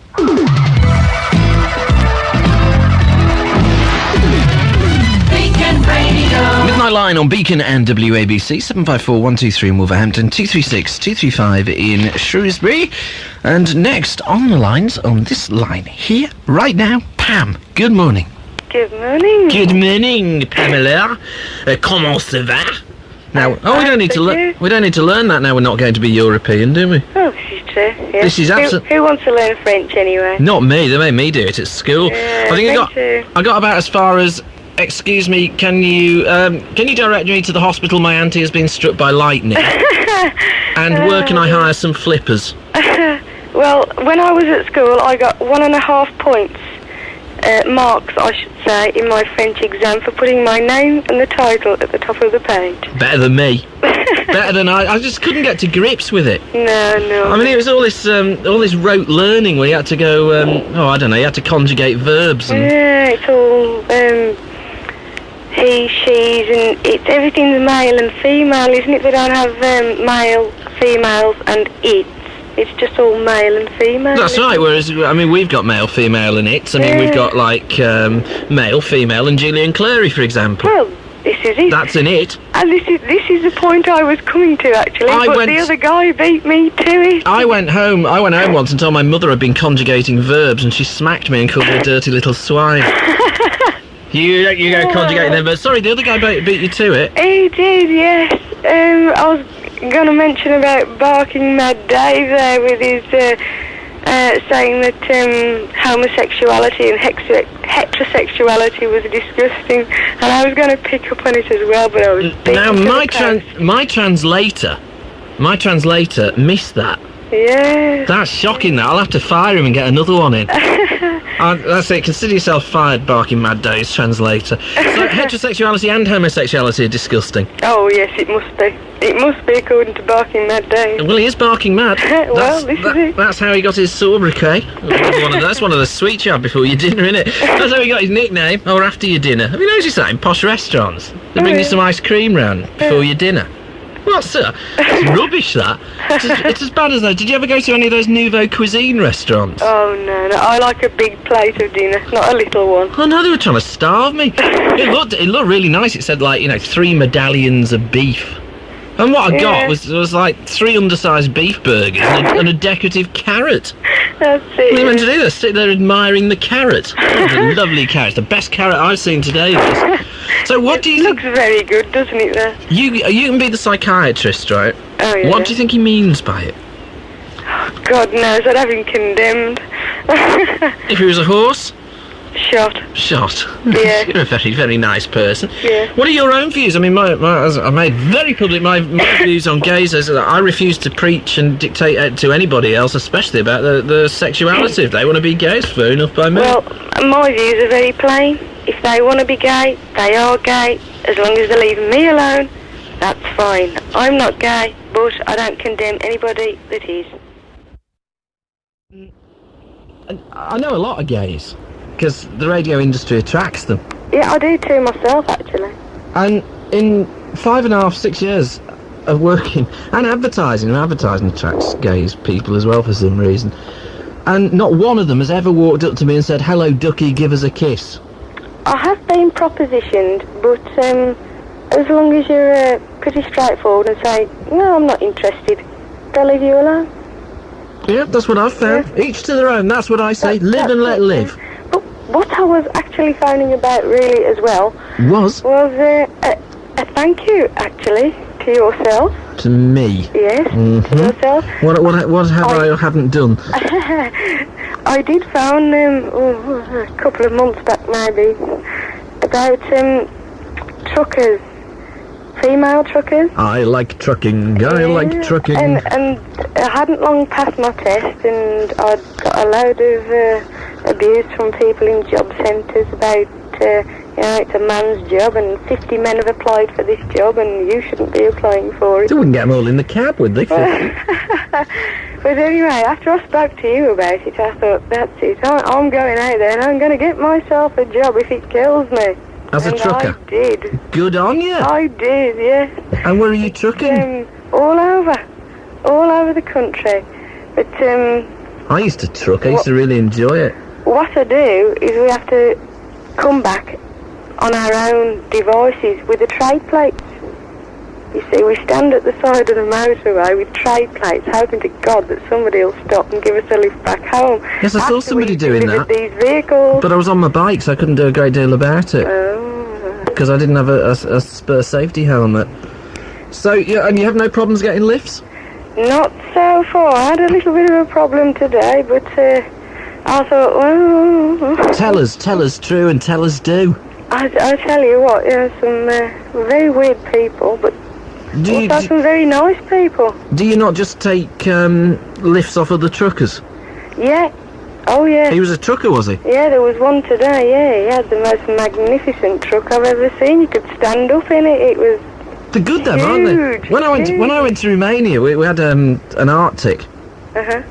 Beacon Radio. Midnight Line on Beacon and WABC. 754-123 in Wolverhampton, 236-235 in Shrewsbury. And next on the lines, on this line here, right now, Pam. Good morning. Good morning. Good morning, Pamela. Comment ça va? Now, we don't need to learn. We don't need to learn that now. We're not going to be European, do we? Oh, this is true. Yeah. This is Who wants to learn French anyway? Not me. They made me do it at school. Yeah, I think too. I got about as far as. Excuse me. Can you direct me to the hospital? My auntie has been struck by lightning. And where can I hire some flippers? Well, when I was at school, I got 1.5 points. Marks, I should say, in my French exam for putting my name and the title at the top of the page. Better than me. Better than I just couldn't get to grips with it. No. I mean, it was all this rote learning where you had to go, I don't know, you had to conjugate verbs. And Yeah, it's all he, she's, and everything's male and female, isn't it? They don't have male, females, and it. It's just all male and female. That's right, whereas, I mean, we've got male, female and it's. I mean, we've got, like, male, female and Julian Clary, for example. Well, this is it. That's an it. And this is the point I was coming to, actually. The other guy beat me to it. I went home once and told my mother I'd been conjugating verbs and she smacked me and called me a dirty little swine. You go conjugating them, but sorry, the other guy beat you to it. He did, yes. I was going to mention about barking Mad Dave there with his saying that homosexuality and heterosexuality was disgusting, and I was going to pick up on it as well, but I was beaten Now, to the my translator missed that. Yeah. That's shocking, that. I'll have to fire him and get another one in. That's it. Consider yourself fired, Barking Mad Days translator. So, heterosexuality and homosexuality are disgusting. Oh, yes, it must be. It must be, according to Barking Mad Days. Well, he is barking mad. Well, this is it. That's how he got his sobriquet. That's one of the sweets you have before your dinner, isn't it? That's how he got his nickname, or after your dinner. Have you noticed that in posh restaurants? They bring you some ice cream round before your dinner. What, sir? It's rubbish, that. It's as bad as that. Did you ever go to any of those nouveau cuisine restaurants? Oh, no. I like a big plate of dinner, not a little one. Oh, no, they were trying to starve me. It looked really nice. It said, 3 medallions of beef. And what I got was like 3 undersized beef burgers and a decorative carrot. That's it. What are you meant to do? They sit there admiring the carrot. It's a lovely carrot. The best carrot I've seen today. So what do you think? It looks very good, doesn't it, there? You can be the psychiatrist, right? Oh, yeah. What do you think he means by it? God knows, I'd have him condemned. If he was a horse? Shot. Yeah. You're a very, very nice person. Yeah. What are your own views? I mean, as I made very public my views on gays. Is that I refuse to preach and dictate to anybody else, especially about the sexuality. If they want to be gay, it's fair enough by me. Well, my views are very plain. If they want to be gay, they are gay. As long as they leave me alone, that's fine. I'm not gay, but I don't condemn anybody that is. I know a lot of gays, because the radio industry attracts them. Yeah, I do too myself, actually. And in 5.5, 6 years of working and advertising attracts gays people as well for some reason. And not one of them has ever walked up to me and said, "Hello, ducky, give us a kiss." I have been propositioned, but as long as you're pretty straightforward and say, "No, I'm not interested," they'll leave you alone. Yeah, that's what I've found. Yeah. Each to their own, that's what I say. Live and let live. But what I was actually phoning about really as well was a thank you, actually, to yourself. To me? Yes, to yourself. What have I or haven't done? I did phone a couple of months back maybe about truckers, female truckers. I like trucking. I like trucking. And I hadn't long passed my test, and I'd got a load of abuse from people in job centres about, it's a man's job, and 50 men have applied for this job, and you shouldn't be applying for it. They wouldn't get them all in the cab, would they? But anyway, after I spoke to you about it, I thought, that's it. I'm going out there, and I'm going to get myself a job if it kills me. As a trucker? I did. Good on you. I did, yes. And where are you trucking? All over the country. But I used to truck. I used to really enjoy it. What I do is we have to come back on our own devices with the trade plates. You see, we stand at the side of the motorway with trade plates, hoping to God that somebody will stop and give us a lift back home. Yes, I saw somebody doing that. These vehicles. But I was on my bike, so I couldn't do a great deal about it. Because I didn't have a spur safety helmet. So, and you have no problems getting lifts? Not so far. I had a little bit of a problem today, but I thought, well... Tell us true and tell us do. I tell you what, some very weird people, but also some very nice people. Do you not just take lifts off other truckers? Yeah. Oh, yeah. He was a trucker, was he? Yeah, there was one today, yeah. He had the most magnificent truck I've ever seen. You could stand up in it. It was They're good, then, aren't they? When I went to Romania, we had an Arctic. Uh-huh.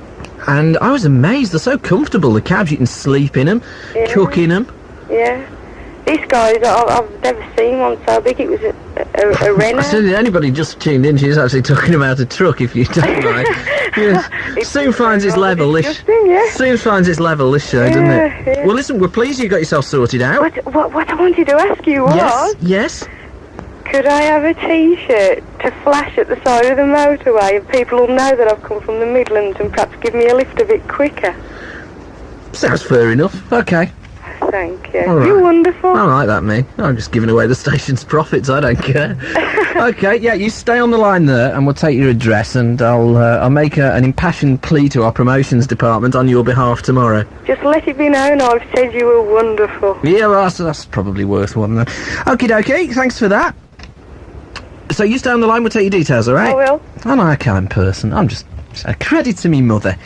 And I was amazed. They're so comfortable, the cabs. You can sleep in them, cook in them. Yeah. These guys, I've never seen one so big. It was a Renault. I said anybody just tuned in, she's actually talking about a truck, if you don't mind. Soon finds its level, this soon finds its level, this show, doesn't it? Yeah. Well, listen, we're pleased you got yourself sorted out. What I wanted to ask you was... Yes? Could I have a T-shirt to flash at the side of the motorway, and people will know that I've come from the Midlands and perhaps give me a lift a bit quicker? Sounds fair enough. Okay. thank you. All right. You're wonderful. I like that, me. I'm just giving away the station's profits. I don't care. Okay, yeah, you stay on the line there, and we'll take your address, and I'll make an impassioned plea to our promotions department on your behalf tomorrow. Just let it be known I've said you were wonderful. Yeah, well, that's probably worth one then. Okie dokie, thanks for that. So you stay on the line, we'll take your details, all right? I will. I'm a kind person. I'm just a credit to me mother.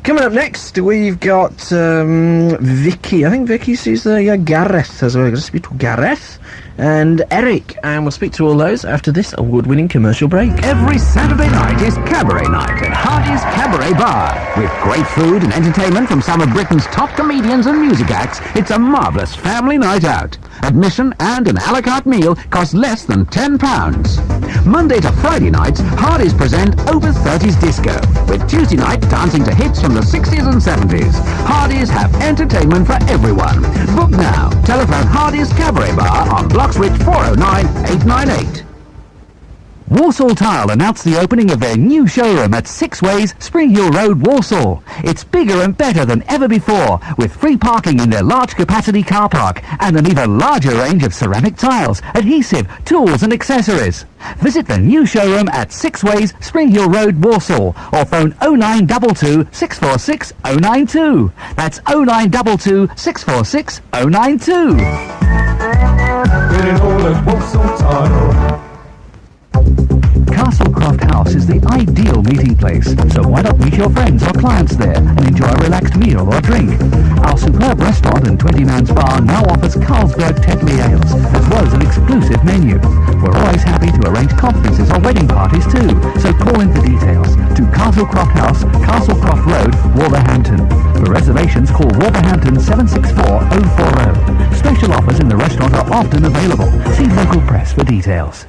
Coming up next, we've got Vicky. I think Vicky sees Gareth as well. We're going to speak to Gareth and Eric, and we'll speak to all those after this award-winning commercial break. Every Saturday night is Cabaret Night at Hardy's Cabaret Bar. With great food and entertainment from some of Britain's top comedians and music acts, it's a marvellous family night out. Admission and an a la carte meal cost less than £10. Monday to Friday nights, Hardy's present Over 30s Disco, with Tuesday night dancing to hits from the 60s and 70s. Hardy's have entertainment for everyone. Book now. Telephone Hardy's Cabaret Bar on Bloxwich 409 898. Walsall Tile announced the opening of their new showroom at 6 Ways, Spring Hill Road, Walsall. It's bigger and better than ever before, with free parking in their large capacity car park and an even larger range of ceramic tiles, adhesive, tools and accessories. Visit the new showroom at 6 Ways, Spring Hill Road, Walsall, or phone 0922 646 092. That's 0922 646 092. Castlecroft House is the ideal meeting place, so why not meet your friends or clients there and enjoy a relaxed meal or drink? Our superb restaurant and 20-man spa now offers Carlsberg Tetley ales, as well as an exclusive menu. We're always happy to arrange conferences or wedding parties too, so call in for details to Castlecroft House, Castlecroft Road, Wolverhampton. For reservations, call Wolverhampton 764-040. Special offers in the restaurant are often available. See local press for details.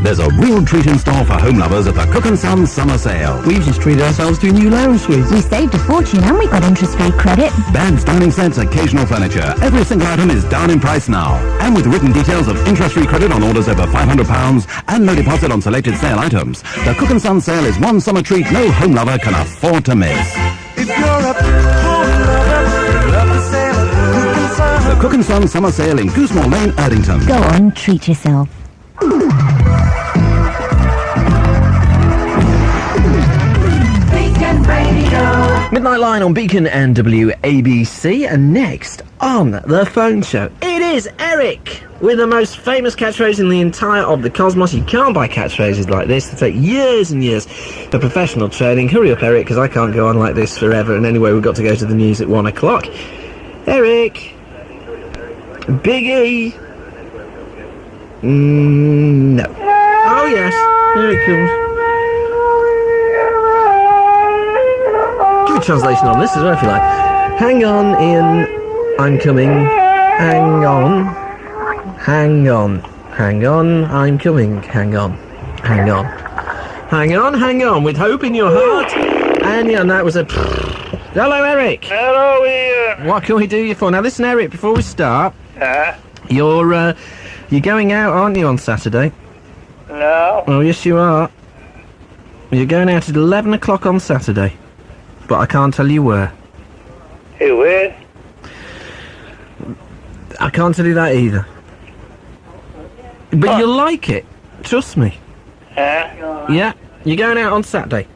There's a real treat in store for home lovers at the Cook & Son Summer Sale. We've just treated ourselves to a new lounge suite. We saved a fortune and we got interest-free credit. Beds, dining sets, occasional furniture. Every single item is down in price now. And with written details of interest-free credit on orders over £500 and no deposit on selected sale items, the Cook & Son Sale is one summer treat no home lover can afford to miss. If you're a home lover, love the sale at Cook & Son. The Cook & Son Summer Sale in Goosemore Lane, Erdington. Go on, treat yourself. Midnight Line on Beacon and WABC, and next on the phone show, it is Eric with the most famous catchphrase in the entire of the cosmos. You can't buy catchphrases like this. They take years and years of professional training. Hurry up, Eric, because I can't go on like this forever. And anyway, we've got to go to the news at 1 o'clock. Eric, Big E. No. Oh yes, here it comes. Give a translation on this as well if you like. Hang on, Ian, I'm coming. Hang on. Hang on. Hang on, I'm coming. Hang on. Hang on. Hang on, hang on, with hope in your heart. And yeah, and that was a... Hello, Eric. Hello, Ian. What can we do you for? Now listen, Eric, before we start, you're going out, aren't you, on Saturday? No. Oh, yes, you are. You're going out at 11 o'clock on Saturday. But I can't tell you where. Hey, where? I can't tell you that either. But you'll like it. Trust me. Yeah. You're going out on Saturday.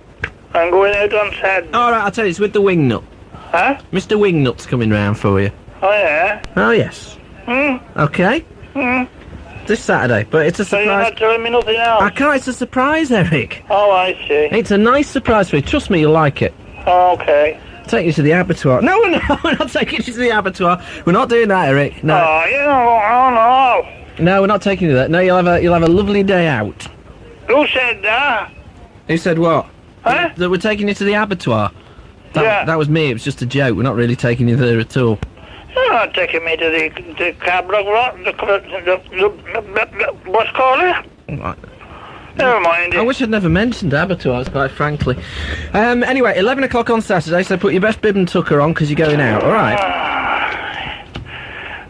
I'm going out on Saturday. Alright, I'll tell you, it's with the Wingnut. Huh? Mr. Wingnut's coming round for you. Oh, yeah? Oh, yes. Okay? This Saturday, but it's a surprise. So you're not telling me nothing else? I can't, it's a surprise, Eric. Oh, I see. It's a nice surprise for you. Trust me, you'll like it. Oh, okay. Take you to the abattoir. No, we're not taking you to the abattoir. We're not doing that, Eric. No. Oh, you know, oh, no. No, we're not taking you there. No, you'll have a lovely day out. Who said that? Who said what? Huh? That we're taking you to the abattoir. Yeah. That was me. It was just a joke. We're not really taking you there at all. You're not taking me to the cab, what's called it? Right. Never mind. I wish I'd never mentioned abattoirs, quite frankly. Anyway, 11 o'clock on Saturday, so put your best bib and tucker on, because you're going out, all right?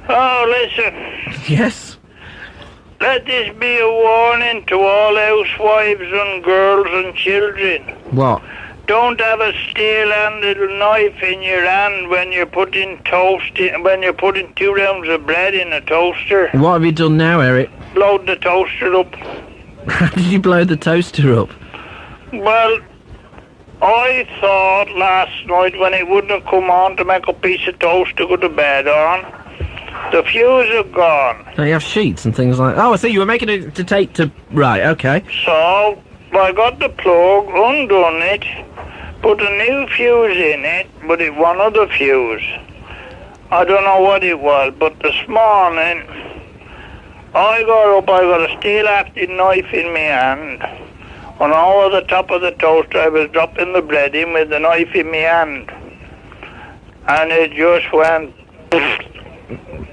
Oh, listen. Yes? Let this be a warning to all housewives and girls and children. What? Don't have a steel-handled knife in your hand when you're putting when you're putting 2 rounds of bread in a toaster. What have you done now, Eric? Blowed the toaster up. How did you blow the toaster up? Well, I thought last night when it wouldn't have come on to make a piece of toast to go to bed on, the fuse had gone. So you have sheets and things like... Oh, I see, you were making it to take to... Right, okay. So, I got the plug, undone it, put a new fuse in it, but it one other fuse. I don't know what it was, but this morning, I got a steel-handled knife in my hand, and over the top of the toaster I was dropping the bread in with the knife in my hand. And it just went...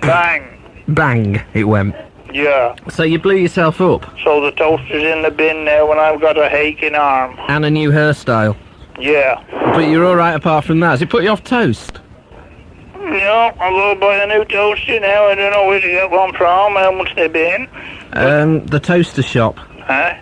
bang. Bang, it went. Yeah. So you blew yourself up? So the toaster's in the bin now and I've got a aching arm. And a new hairstyle? Yeah. But you're alright apart from that. Has it put you off toast? No, I'll go buy a new toaster now. I don't know where to get one from, how much they been. The toaster shop. Huh?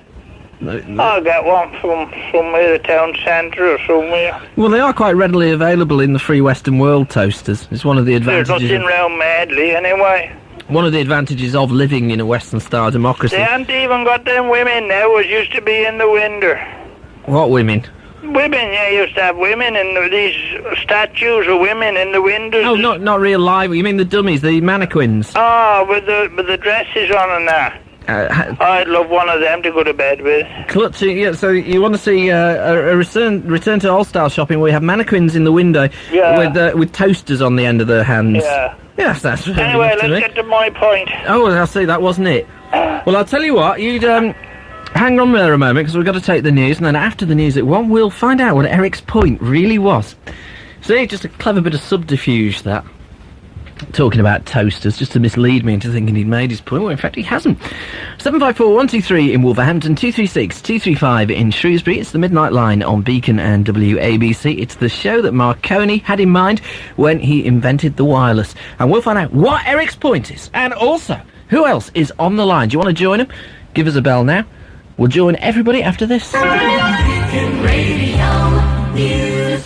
I'll get one from somewhere, the town centre or somewhere. Well, they are quite readily available in the Free Western World toasters. It's one of the There's advantages... nothing round Madley anyway. One of the advantages of living in a Western-style democracy. They haven't even got them women now as used to be in the window. What women? Women, yeah, used to have women in these statues of women in the windows. Oh, not real live. You mean the dummies, the mannequins? Oh, with the dresses on and that. I'd love one of them to go to bed with. Clutching, yeah, so you want to see a return to old-style shopping where you have mannequins in the window with toasters on the end of their hands. Yeah. Yes, that's very Anyway, good to let's me. get to my point. Oh, I see, that wasn't it. Well, I'll tell you what, you'd hang on there a moment, because we've got to take the news, and then after the news at 1, we'll find out what Eric's point really was. See, just a clever bit of subterfuge, that. Talking about toasters, just to mislead me into thinking he'd made his point. Well, in fact, he hasn't. 754-123 in Wolverhampton, 236-235 in Shrewsbury. It's the Midnight Line on Beacon and WABC. It's the show that Marconi had in mind when he invented the wireless. And we'll find out what Eric's point is. And also, who else is on the line? Do you want to join him? Give us a bell now. We'll join everybody after this. Beacon Radio News.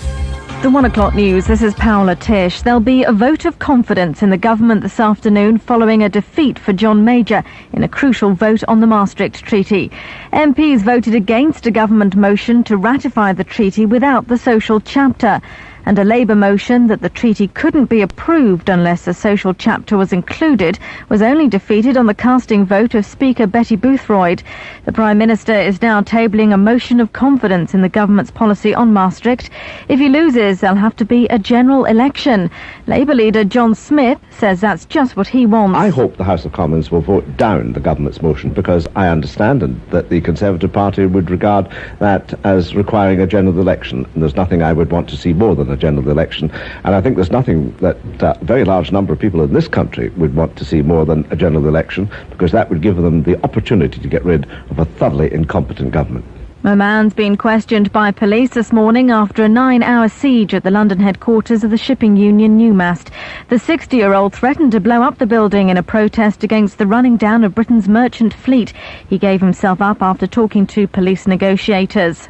The 1 o'clock news, this is Paola Tish. There'll be a vote of confidence in the government this afternoon following a defeat for John Major in a crucial vote on the Maastricht Treaty. MPs voted against a government motion to ratify the treaty without the social chapter, and a Labour motion that the treaty couldn't be approved unless a social chapter was included was only defeated on the casting vote of Speaker Betty Boothroyd. The Prime Minister is now tabling a motion of confidence in the government's policy on Maastricht. If he loses, there'll have to be a general election. Labour leader John Smith says that's just what he wants. I hope the House of Commons will vote down the government's motion, because I understand that the Conservative Party would regard that as requiring a general election, and there's nothing I would want to see more than a general election, and I think there's nothing that a very large number of people in this country would want to see more than a general election, because that would give them the opportunity to get rid of a thoroughly incompetent government. A man's been questioned by police this morning after a 9-hour siege at the London headquarters of the shipping union Newmast. The 60-year-old threatened to blow up the building in a protest against the running down of Britain's merchant fleet. He gave himself up after talking to police negotiators.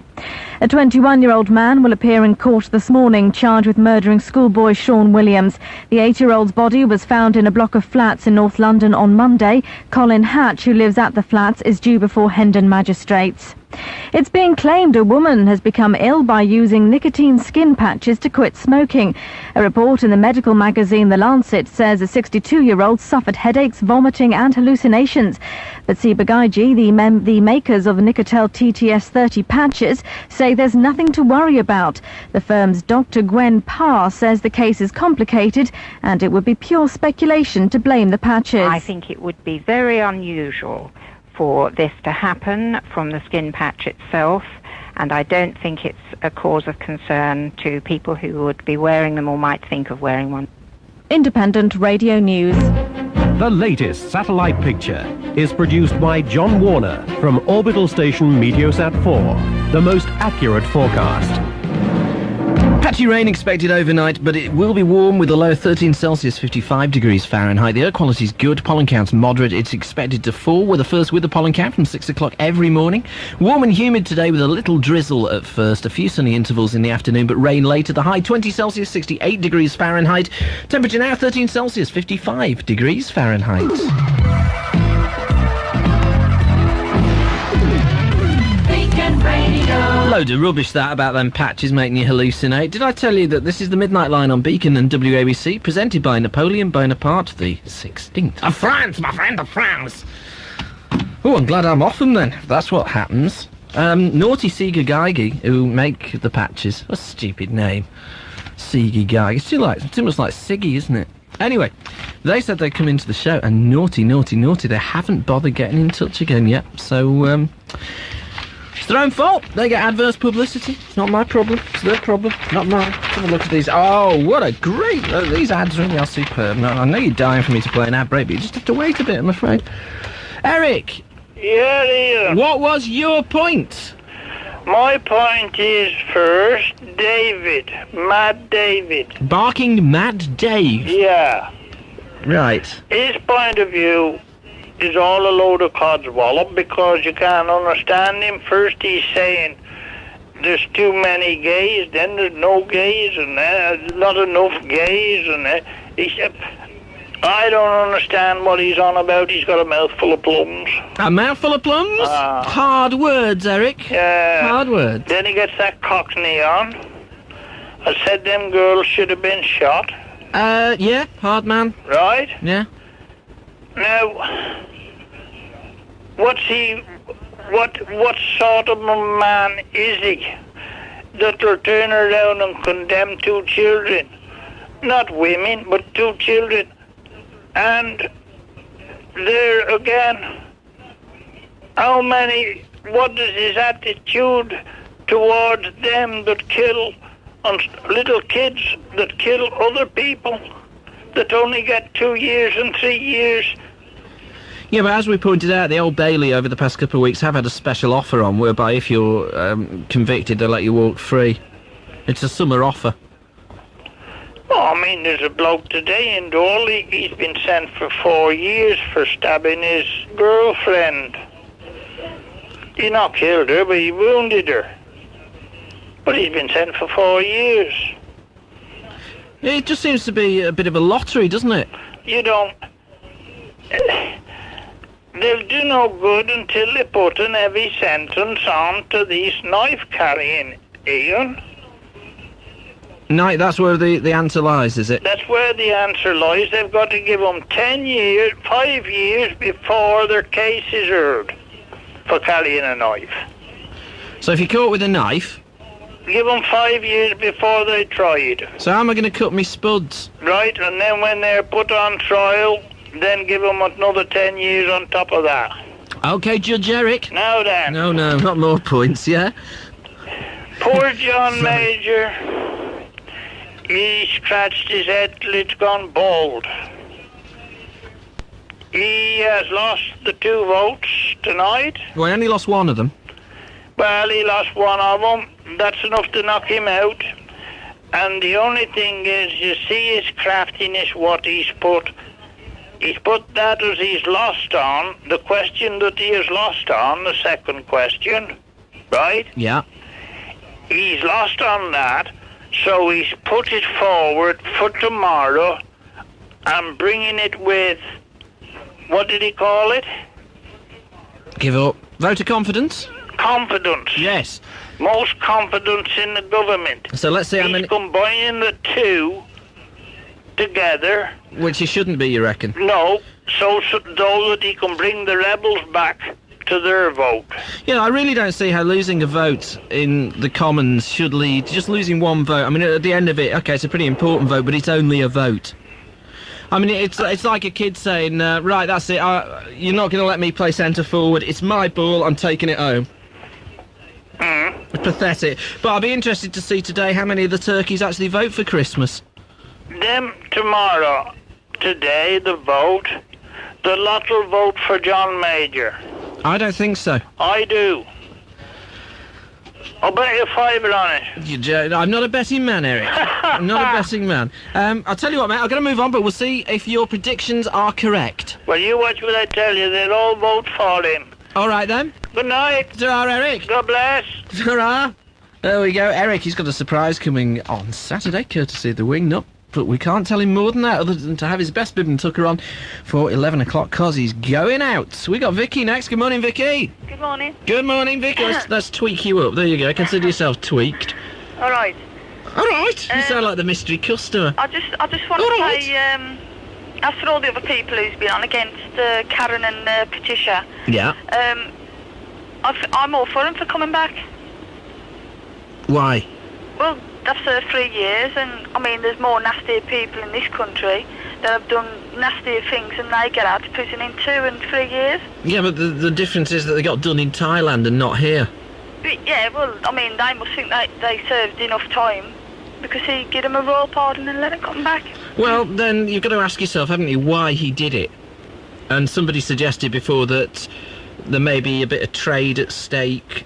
A 21-year-old man will appear in court this morning, charged with murdering schoolboy Sean Williams. The 8-year-old's body was found in a block of flats in North London on Monday. Colin Hatch, who lives at the flats, is due before Hendon magistrates. It's being claimed a woman has become ill by using nicotine skin patches to quit smoking. A report in the medical magazine The Lancet says a 62-year-old suffered headaches, vomiting and hallucinations. But Ciba-Geigy, the makers of the Nicotel TTS30 patches, say there's nothing to worry about. The firm's Dr. Gwen Parr says the case is complicated and it would be pure speculation to blame the patches. I think it would be very unusual for this to happen from the skin patch itself, and I don't think it's a cause of concern to people who would be wearing them or might think of wearing one. Independent Radio News. The latest satellite picture is produced by John Warner from orbital station Meteosat 4, the most accurate forecast. Patchy rain expected overnight, but it will be warm with a low of 13 Celsius, 55 degrees Fahrenheit. The air quality is good, pollen count's moderate. It's expected to fall with the first with the pollen count from 6 o'clock every morning. Warm and humid today with a little drizzle at first, a few sunny intervals in the afternoon, but rain later. The high 20 Celsius, 68 degrees Fahrenheit. Temperature now 13 Celsius, 55 degrees Fahrenheit. Beacon Radio. Load of rubbish that about them patches making you hallucinate. Did I tell you that this is the Midnight Line on Beacon and WABC, presented by Napoleon Bonaparte the 16th? Of France, my friend, of France! Oh, I'm glad I'm off them then, if that's what happens. Naughty Sega Geige, who make the patches. What a stupid name. Sega Geige. It's too much like Siggy, isn't it? Anyway, they said they'd come into the show, and naughty, they haven't bothered getting in touch again yet, so, it's their own fault. They get adverse publicity. It's not my problem. It's their problem, not mine. Let's have a look at these. Oh, what a great... these ads really are superb. No, I know you're dying for me to play an ad break, but you just have to wait a bit, I'm afraid. Eric! Yeah, Ian. What was your point? My point is, first, David. Mad David. Barking Mad Dave? Yeah. Right. His point of view is all a load of codswallop because you can't understand him. First he's saying there's too many gays, then there's no gays, and not enough gays, and he said, I don't understand what he's on about. He's got a mouthful of plums. A mouthful of plums? Hard words, Eric. Yeah. Hard words. Then he gets that Cockney on. I said them girls should have been shot. Yeah, hard man. Right? Yeah. Now, what sort of a man is he that'll turn around and condemn two children? Not women, but two children. And there again, what is his attitude towards them that kill little kids, that kill other people, that only get 2 years and 3 years? Yeah, but as we pointed out, the Old Bailey over the past couple of weeks have had a special offer on, whereby if you're convicted, they'll let you walk free. It's a summer offer. Well, I mean, there's a bloke today in Dorley, he's been sent for 4 years for stabbing his girlfriend. He not killed her, but he wounded her. But he's been sent for 4 years. Yeah, it just seems to be a bit of a lottery, doesn't it? You don't... They'll do no good until they put an heavy sentence on to these knife-carrying, Ian. No, that's where the answer lies, is it? That's where the answer lies. They've got to give them 5 years before their case is heard for carrying a knife. So if you're caught with a knife... Give them 5 years before they try it. So how am I going to cut me spuds? Right, and then when they're put on trial, then give them another 10 years on top of that. OK, Judge Eric. Now then. No, not more points, yeah? Poor John Major... He scratched his head till it's gone bald. He has lost the 2 votes tonight. Well, he only lost one of them. Well, he lost one of them. That's enough to knock him out. And the only thing is, you see his craftiness, what he's put. He's put that as he's lost on, the question that he has lost on, the second question, right? Yeah. He's lost on that. So he's put it forward for tomorrow and bringing it with, what did he call it? Give up. Vote of confidence? Confidence. Yes. Most confidence in the government. So let's see how many... He's combining the two together. Which he shouldn't be, you reckon? No, so that he can bring the rebels back to their vote. Yeah, I really don't see how losing a vote in the Commons should lead... Just losing one vote. I mean, at the end of it, OK, it's a pretty important vote, but it's only a vote. I mean, it's like a kid saying, right, that's it, you're not going to let me play centre forward, it's my ball, I'm taking it home. It's pathetic. But I'll be interested to see today how many of the turkeys actually vote for Christmas. Them tomorrow, today, the lot will vote for John Major. I don't think so. I do. I'll bet you a fiver on it. I'm not a betting man, Eric. I'm not a betting man. I'll tell you what, mate, I'm going to move on, but we'll see if your predictions are correct. Well, you watch what I tell you. They'll all vote for him. All right, then. Good night. Ta-ra, Eric. God bless. Ta-ra. There we go. Eric, he's got a surprise coming on Saturday, courtesy of the Wing Nut. But we can't tell him more than that, other than to have his best bib and tucker on for 11 o'clock, because he's going out. We got Vicky next. Good morning, Vicky. Good morning. Good morning, Vicky. Let's tweak you up. There you go. Consider yourself tweaked. All right. All right. You sound like the mystery customer. I just want to say, as for all the other people who's been on against Karen and Patricia, Yeah. I'm all for them for coming back. Why? Well, they've served 3 years, and I mean, there's more nastier people in this country that have done nastier things, and they get out of prison in 2 and 3 years. Yeah, but the difference is that they got done in Thailand and not here. Yeah, well, I mean, they must think they served enough time because he gave them a royal pardon and let them come back. Well, then you've got to ask yourself, haven't you, why he did it? And somebody suggested before that there may be a bit of trade at stake.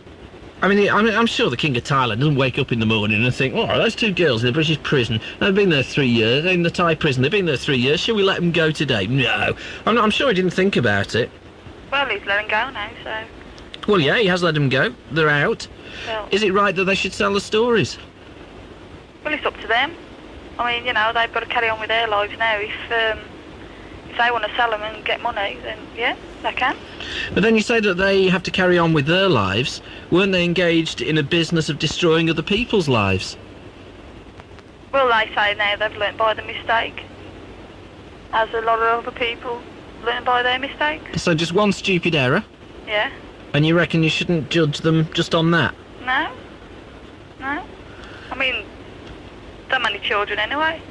I'm sure the King of Thailand doesn't wake up in the morning and think, oh, those 2 girls in the British prison, they've been there 3 years, in the Thai prison, they've been there 3 years, shall we let them go today? No. I'm sure he didn't think about it. Well, he's let them go now, so... Well, yeah, he has let them go. They're out. Well, Is it right that they should sell the stories? well, it's up to them. I mean, you know, they've got to carry on with their lives now. If they want to sell them and get money, then, yeah, they can. But then you say that they have to carry on with their lives. Weren't they engaged in a business of destroying other people's lives? Well, they say now they've learnt by the mistake, as a lot of other people learn by their mistake. So just one stupid error, Yeah. and you reckon you shouldn't judge them just on that? No. No. I mean, that many children anyway.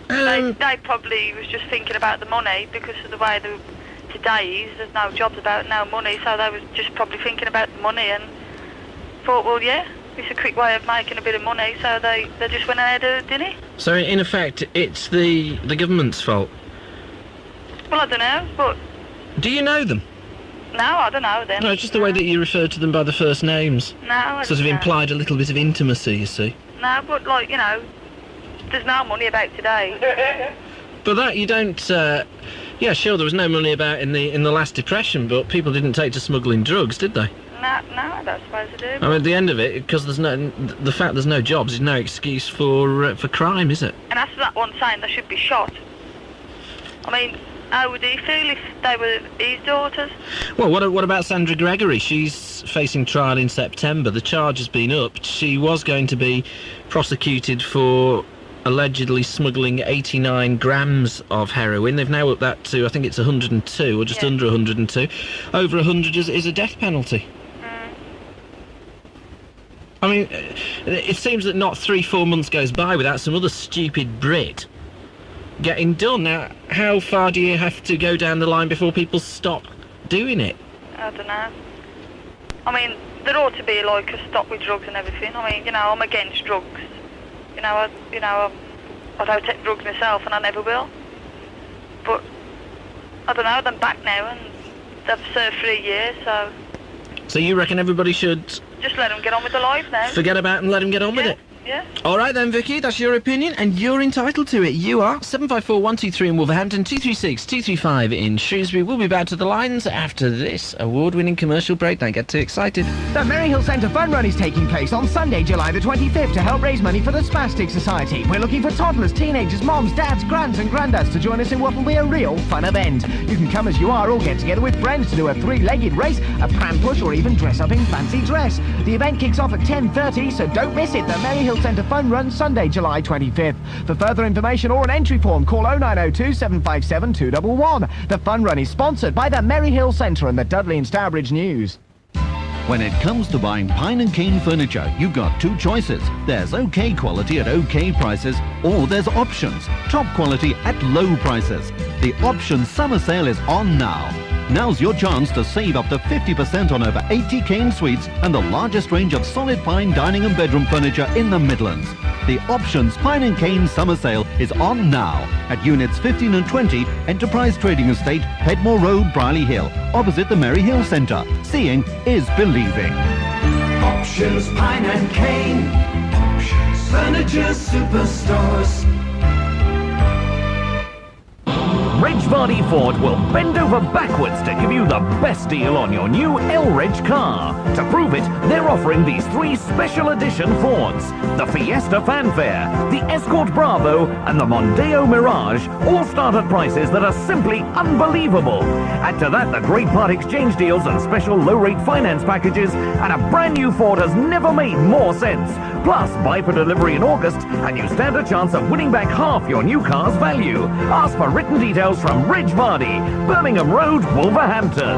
They probably was just thinking about the money because of the way today is. There's no jobs about no money, so they was just probably thinking about the money and thought, well, yeah, it's a quick way of making a bit of money, so they just went ahead and did it. So in effect, it's the government's fault. Well, I don't know, but... Do you know them? No, I don't know them. No, it's just the way that you refer to them by the first names. No, I Sort of don't know. implied a little bit of intimacy, you see. No, but, like, you know, there's no money about today. But that you don't. Yeah, sure, there was no money about in the last depression, but people didn't take to smuggling drugs, did they? No, I don't suppose they do. I mean, at the end of it, because the fact there's no jobs is no excuse for crime, is it? And after that one saying they should be shot. I mean, how would he feel if they were his daughters? Well, what about Sandra Gregory? She's facing trial in September. The charge has been upped. She was going to be prosecuted for allegedly smuggling 89 grams of heroin. They've now upped that to, I think it's 102, or just under 102. Over 100 is a death penalty. I mean, it seems that not 3-4 months goes by without some other stupid Brit getting done. Now, how far do you have to go down the line before people stop doing it? I don't know. I mean, there ought to be like a stop with drugs and everything. I mean, you know, I'm against drugs. I don't take drugs myself, and I never will. But I don't know. They're back now, and they've served 3 years, so. So you reckon everybody should Just let them get on with their life now. forget about it and let them get on with it? Yeah. All right then, Vicky, that's your opinion, and you're entitled to it. You are 754-123 in Wolverhampton, 236-235 in Shrewsbury. We'll be back to the lines after this award-winning commercial break. Don't get too excited. The Maryhill Centre Fun Run is taking place on Sunday, July the 25th to help raise money for the Spastic Society. We're looking for toddlers, teenagers, moms, dads, grands and granddads to join us in what will be a real fun event. You can come as you are or get together with friends to do a 3-legged race, a pram push or even dress up in fancy dress. The event kicks off at 10:30, so don't miss it. The Maryhill Centre Fun Run, Sunday, July 25th. For further information or an entry form, call 0902 757 211. The Fun Run is sponsored by the Maryhill Centre and the Dudley and Stourbridge News. When it comes to buying Pine & Cane furniture, you've got 2 choices. There's OK quality at OK prices, or there's options, top quality at low prices. The Options Summer Sale is on now. Now's your chance to save up to 50% on over 80 cane suites and the largest range of solid pine dining and bedroom furniture in the Midlands. The Options Pine & Cane Summer Sale is on now at Units 15 and 20, Enterprise Trading Estate, Headmore Road, Brierley Hill, opposite the Maryhill Centre. Seeing is believing. Options, Pine and Cane. Options. Furniture Superstores. Ridgevardy Ford will bend over backwards to give you the best deal on your new L-Ridge car. To prove it, they're offering these 3 special edition Fords. The Fiesta Fanfare, the Escort Bravo, and the Mondeo Mirage all start at prices that are simply unbelievable. Add to that the great part exchange deals and special low-rate finance packages, and a brand new Ford has never made more sense. Plus, buy for delivery in August, and you stand a chance of winning back half your new car's value. Ask for written details from Ridgevardy, Birmingham Road, Wolverhampton.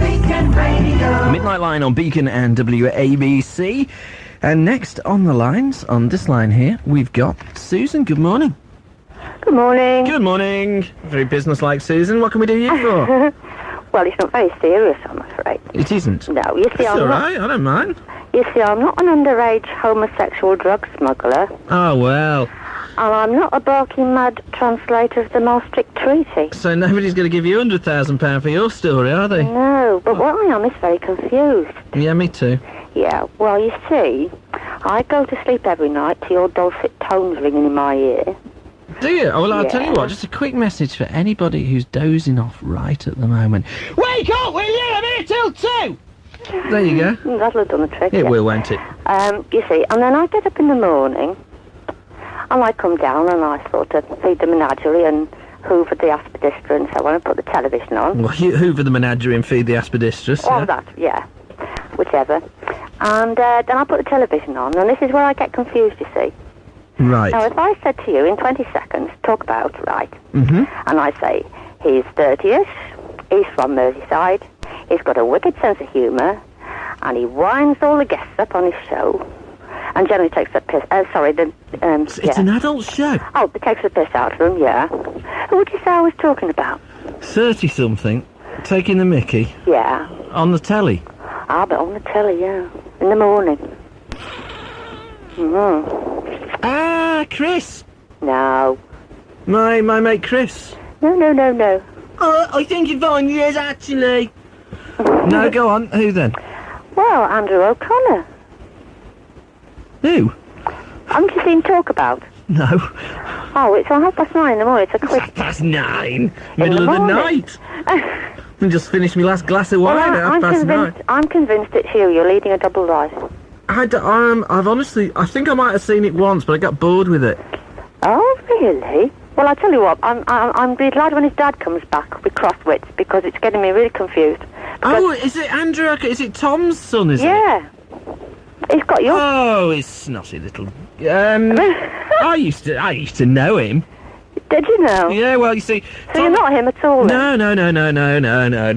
Beacon Radio. Midnight Line on Beacon and WABC. And next on the lines, on this line here, we've got Susan. Good morning. Good morning. Good morning. Very businesslike, Susan. What can we do you for? Well, it's not very serious, I'm afraid. It isn't? No, you see, It's all right, I don't mind. You see, I'm not an underage homosexual drug smuggler, Oh, well. and I'm not a barking mad translator of the Maastricht Treaty. So nobody's going to give you £100,000 for your story, are they? No, but what I am is very confused. Yeah, me too. Yeah, well, you see, I go to sleep every night to your dulcet tones ringing in my ear. Do you? Oh, well, I'll tell you Yeah. what, just a quick message for anybody who's dozing off right at the moment. Wake up, will you? I'm here till 2! There you go. That'll have done the trick. It yeah. will, won't it? You see, and then I get up in the morning, and I come down and I sort of feed the menagerie and hoover the aspidistra and so on and put the television on. Well, you hoover the menagerie and feed the aspidistras. All yeah. that, yeah. Whichever. And then I put the television on, and this is where I get confused, you see. Right. Now, if I said to you in 20 seconds, talk about, right, Mm-hmm. and I say, he's 30ish, he's from Merseyside, he's got a wicked sense of humour, and he winds all the guests up on his show, and generally takes the piss, It's an adult show. Oh, it takes the piss out of them, yeah. Who would you say I was talking about? 30-something, taking the mickey. Yeah. On the telly. Ah, but on the telly, yeah. In the morning. Ah, Chris. No. My mate Chris. No. I think Yvonne is actually. No, go on. Who then? Well, Andrew O'Connor. Who? Haven't you seen Talk About? No. Oh, it's on 9:30 in the morning. It's a quick... 9:30? Middle of the night. I just finished my last glass of wine at 9:30. I'm convinced it's you. You're leading a double life. I've honestly, I think I might have seen it once, but I got bored with it. Oh, really? Well, I'll tell you what. I'm be glad when his dad comes back with cross-wits because it's getting me really confused. Oh, is it Andrew? Is it Tom's son? Is it? Yeah. He's got your... Oh, his snotty little. I used to know him. Did you know? Yeah. Well, you see. So you're not him at all. No.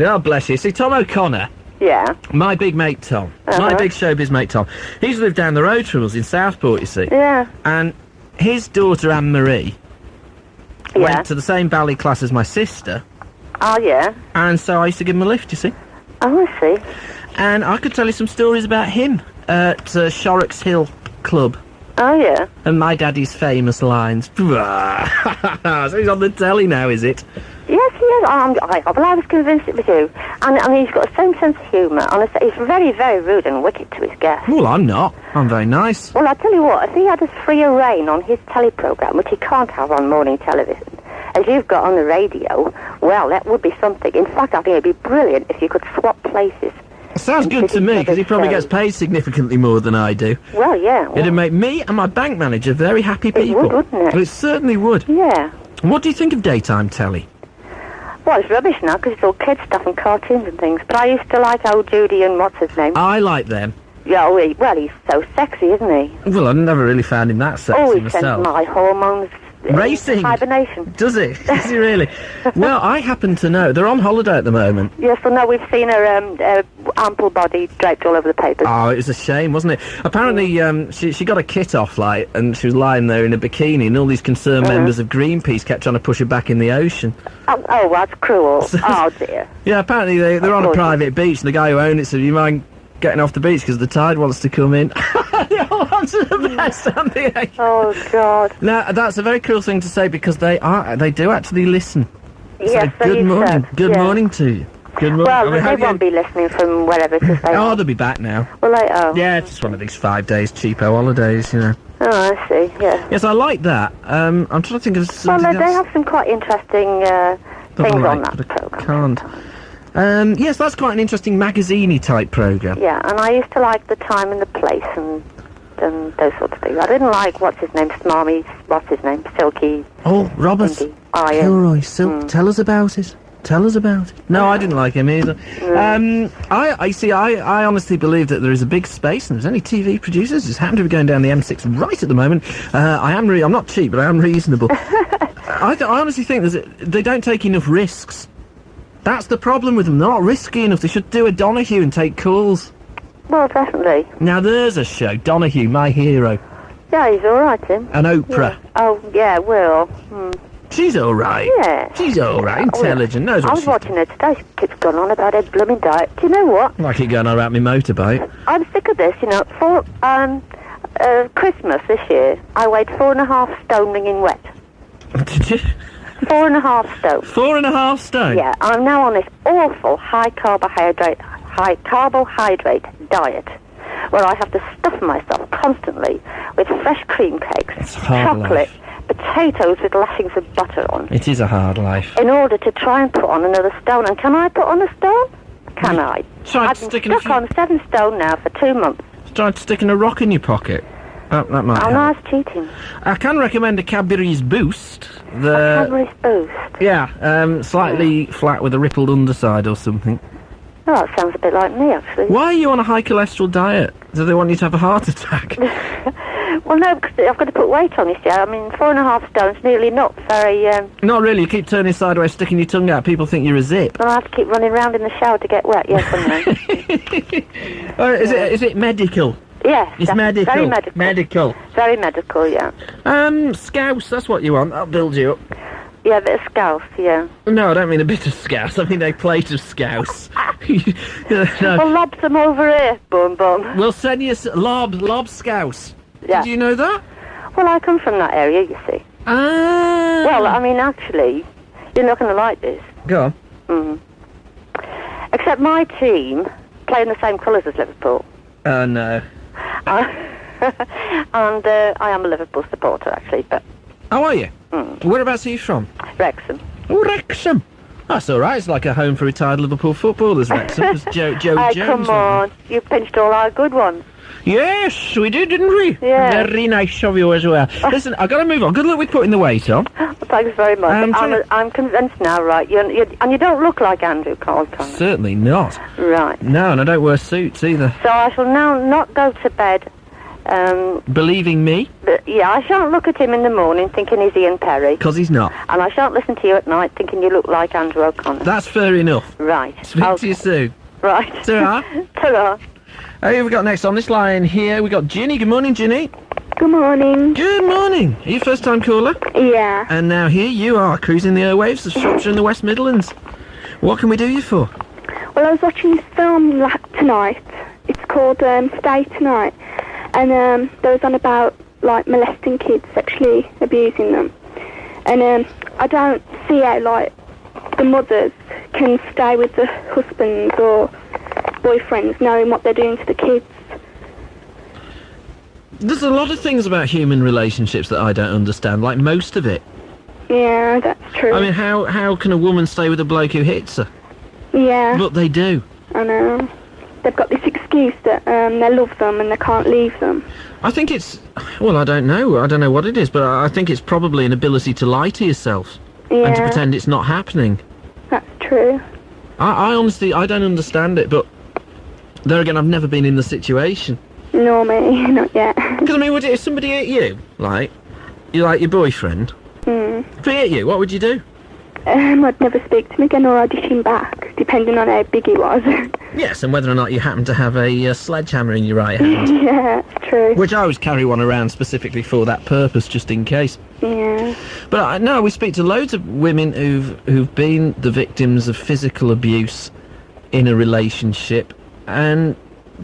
Oh, bless you. See, Tom O'Connor. Yeah. My big mate Tom. My big showbiz mate Tom. He's lived down the road from us in Southport, you see. Yeah. And his daughter Anne-Marie went to the same ballet class as my sister. Oh, yeah. And so I used to give him a lift, you see. Oh, I see. And I could tell you some stories about him at Shorrocks Hill Club. Oh, yeah. And my daddy's famous lines. So he's on the telly now, is it? Yes, he is. Well, I was convinced it was you. And he's got the same sense of humour. And he's very, very rude and wicked to his guests. Well, I'm not. I'm very nice. Well, I tell you what, if he had a freer reign on his telly programme, which he can't have on morning television, as you've got on the radio, well, that would be something. In fact, I think it'd be brilliant if you could swap places. Sounds good to me, because he probably gets paid significantly more than I do. Well, yeah. Well, it'd make me and my bank manager very happy people. It would, wouldn't it? Well, it certainly would. Yeah. What do you think of daytime telly? Well, it's rubbish now, because it's all kids stuff and cartoons and things. But I used to like old Judy and what's his name? I like them. Yeah, well, he's so sexy, isn't he? Well, I never really found him that sexy he myself. sends my hormones racing. Hibernation. Does he? Does he really? Well, I happen to know. They're on holiday at the moment. Yes, well, no, we've seen her ample body draped all over the papers. Oh, it was a shame, wasn't it? Apparently, she got a kit off, like, and she was lying there in a bikini, and all these concerned members of Greenpeace kept trying to push her back in the ocean. Oh, that's cruel. Oh, dear. Yeah, apparently they're on a private beach, and the guy who owned it said, "You mind getting off the beach because the tide wants to come in?" Dogs are the best, aren't they? Oh, God. Now, that's a very cruel thing to say because they do actually listen. Yes, so good morning. Good morning to you. Good morning. Well, they won't be listening from wherever because they Oh, they'll be back now. Well, Yeah, it's just one of these 5 days cheapo holidays, you know. Oh, I see, yeah. Yes, I like that. I'm trying to think of something Well, they else. have some quite interesting things on that programme. Can't. Yes, that's quite an interesting magazine-y type programme. Yeah, and I used to like the time and the place and those sorts of things. I didn't like, Silky. Oh, Roberts. Kilroy, Silk. Tell us about it. Tell us about it. No, I didn't like him either. I honestly believe that there is a big space and there's only TV producers just happen to be going down the M6 right at the moment. I'm not cheap, but I am reasonable. I honestly think they don't take enough risks. That's the problem with them. They're not risky enough. They should do a Donahue and take calls. Well, definitely. Now, there's a show. Donahue, my hero. Yeah, he's all right, Tim. And Oprah. Yeah. Oh, yeah, Will. She's all right. Yeah. She's all right. Intelligent. Knows what I was watching her today. She keeps going on about her blooming diet. Do you know what? I keep going on about my motorbike. I'm sick of this, you know. For Christmas this year, I weighed 4.5 stone wringing wet. Did you? 4.5 stone. 4.5 stone? Yeah, I'm now on this awful high carbohydrate diet where I have to stuff myself constantly with fresh cream cakes, chocolate, potatoes with lashings of butter on. It is a hard life. In order to try and put on another stone. And can I put on a stone? Can I? I've been stuck on 7 stone now for 2 months. Tried sticking a rock in your pocket. That might help. No, it's cheating. I can recommend a Cadbury's Boost. A Cadbury's Boost? Yeah, slightly flat with a rippled underside or something. Oh, that sounds a bit like me, actually. Why are you on a high cholesterol diet? Do they want you to have a heart attack? Well, no, because I've got to put weight on, you see. I mean, 4.5 stone's nearly not very... Not really. You keep turning sideways, sticking your tongue out. People think you're a zip. Well, I have to keep running around in the shower to get wet, yes, I know. Is it medical? Yes. It's medical. Very medical. Medical. Very medical, yeah. Scouse, that's what you want. That'll build you up. Yeah, a bit of scouse, yeah. No, I don't mean a bit of scouse. I mean a plate of scouse. No. Well, lob some over here, bum. We'll send you lob scouse. Yeah. Did you know that? Well, I come from that area, you see. Ah. Well, I mean, actually, you're not going to like this. Go on. Except my team play in the same colours as Liverpool. Oh, no. And I am a Liverpool supporter, actually, but... How are you? Whereabouts are you from? Wrexham. Oh, Wrexham. That's all right. It's like a home for retired Liverpool footballers, Wrexham. It's Joe Jones. Come on. You pinched all our good ones. Yes, we did, didn't we? Yeah. Very nice of you as well. Listen, I've got to move on. Good luck with putting the weight on. Thanks very much. I'm convinced now, right? And you don't look like Andrew Carlton. Certainly not. Right. No, and I don't wear suits either. So I shall now not go to bed... Believing me? Yeah, I shan't look at him in the morning thinking he's Ian Perry. Because he's not. And I shan't listen to you at night thinking you look like Andrew O'Connor. That's fair enough. Right. Speak to you soon. Right. Ta-ra. Ta-ra. Who have we got next on this line here? We got Ginny. Good morning, Ginny. Good morning. Good morning. Are you a first-time caller? Yeah. And now here you are, cruising the airwaves of Shropshire and the West Midlands. What can we do you for? Well, I was watching this film tonight. It's called Stay Tonight. And there was on about, like, molesting kids, sexually abusing them. And I don't see how, like, the mothers can stay with the husbands or boyfriends knowing what they're doing to the kids. There's a lot of things about human relationships that I don't understand, like most of it. Yeah, that's true. I mean, how can a woman stay with a bloke who hits her? Yeah. But they do. I know. They've got this excuse that they love them and they can't leave them. I think it's... Well, I don't know. I don't know what it is, but I think it's probably an ability to lie to yourself. Yeah. And to pretend it's not happening. That's true. I honestly, I don't understand it, but... There again, I've never been in the situation. No, me, not yet. Because, I mean, if somebody hit you, like your boyfriend... If he hit you, what would you do? I'd never speak to him again or audition back, depending on how big he was. Yes, and whether or not you happen to have a sledgehammer in your right hand. Yeah, that's true. Which I always carry one around specifically for that purpose, just in case. Yeah. But no, we speak to loads of women who've been the victims of physical abuse in a relationship, and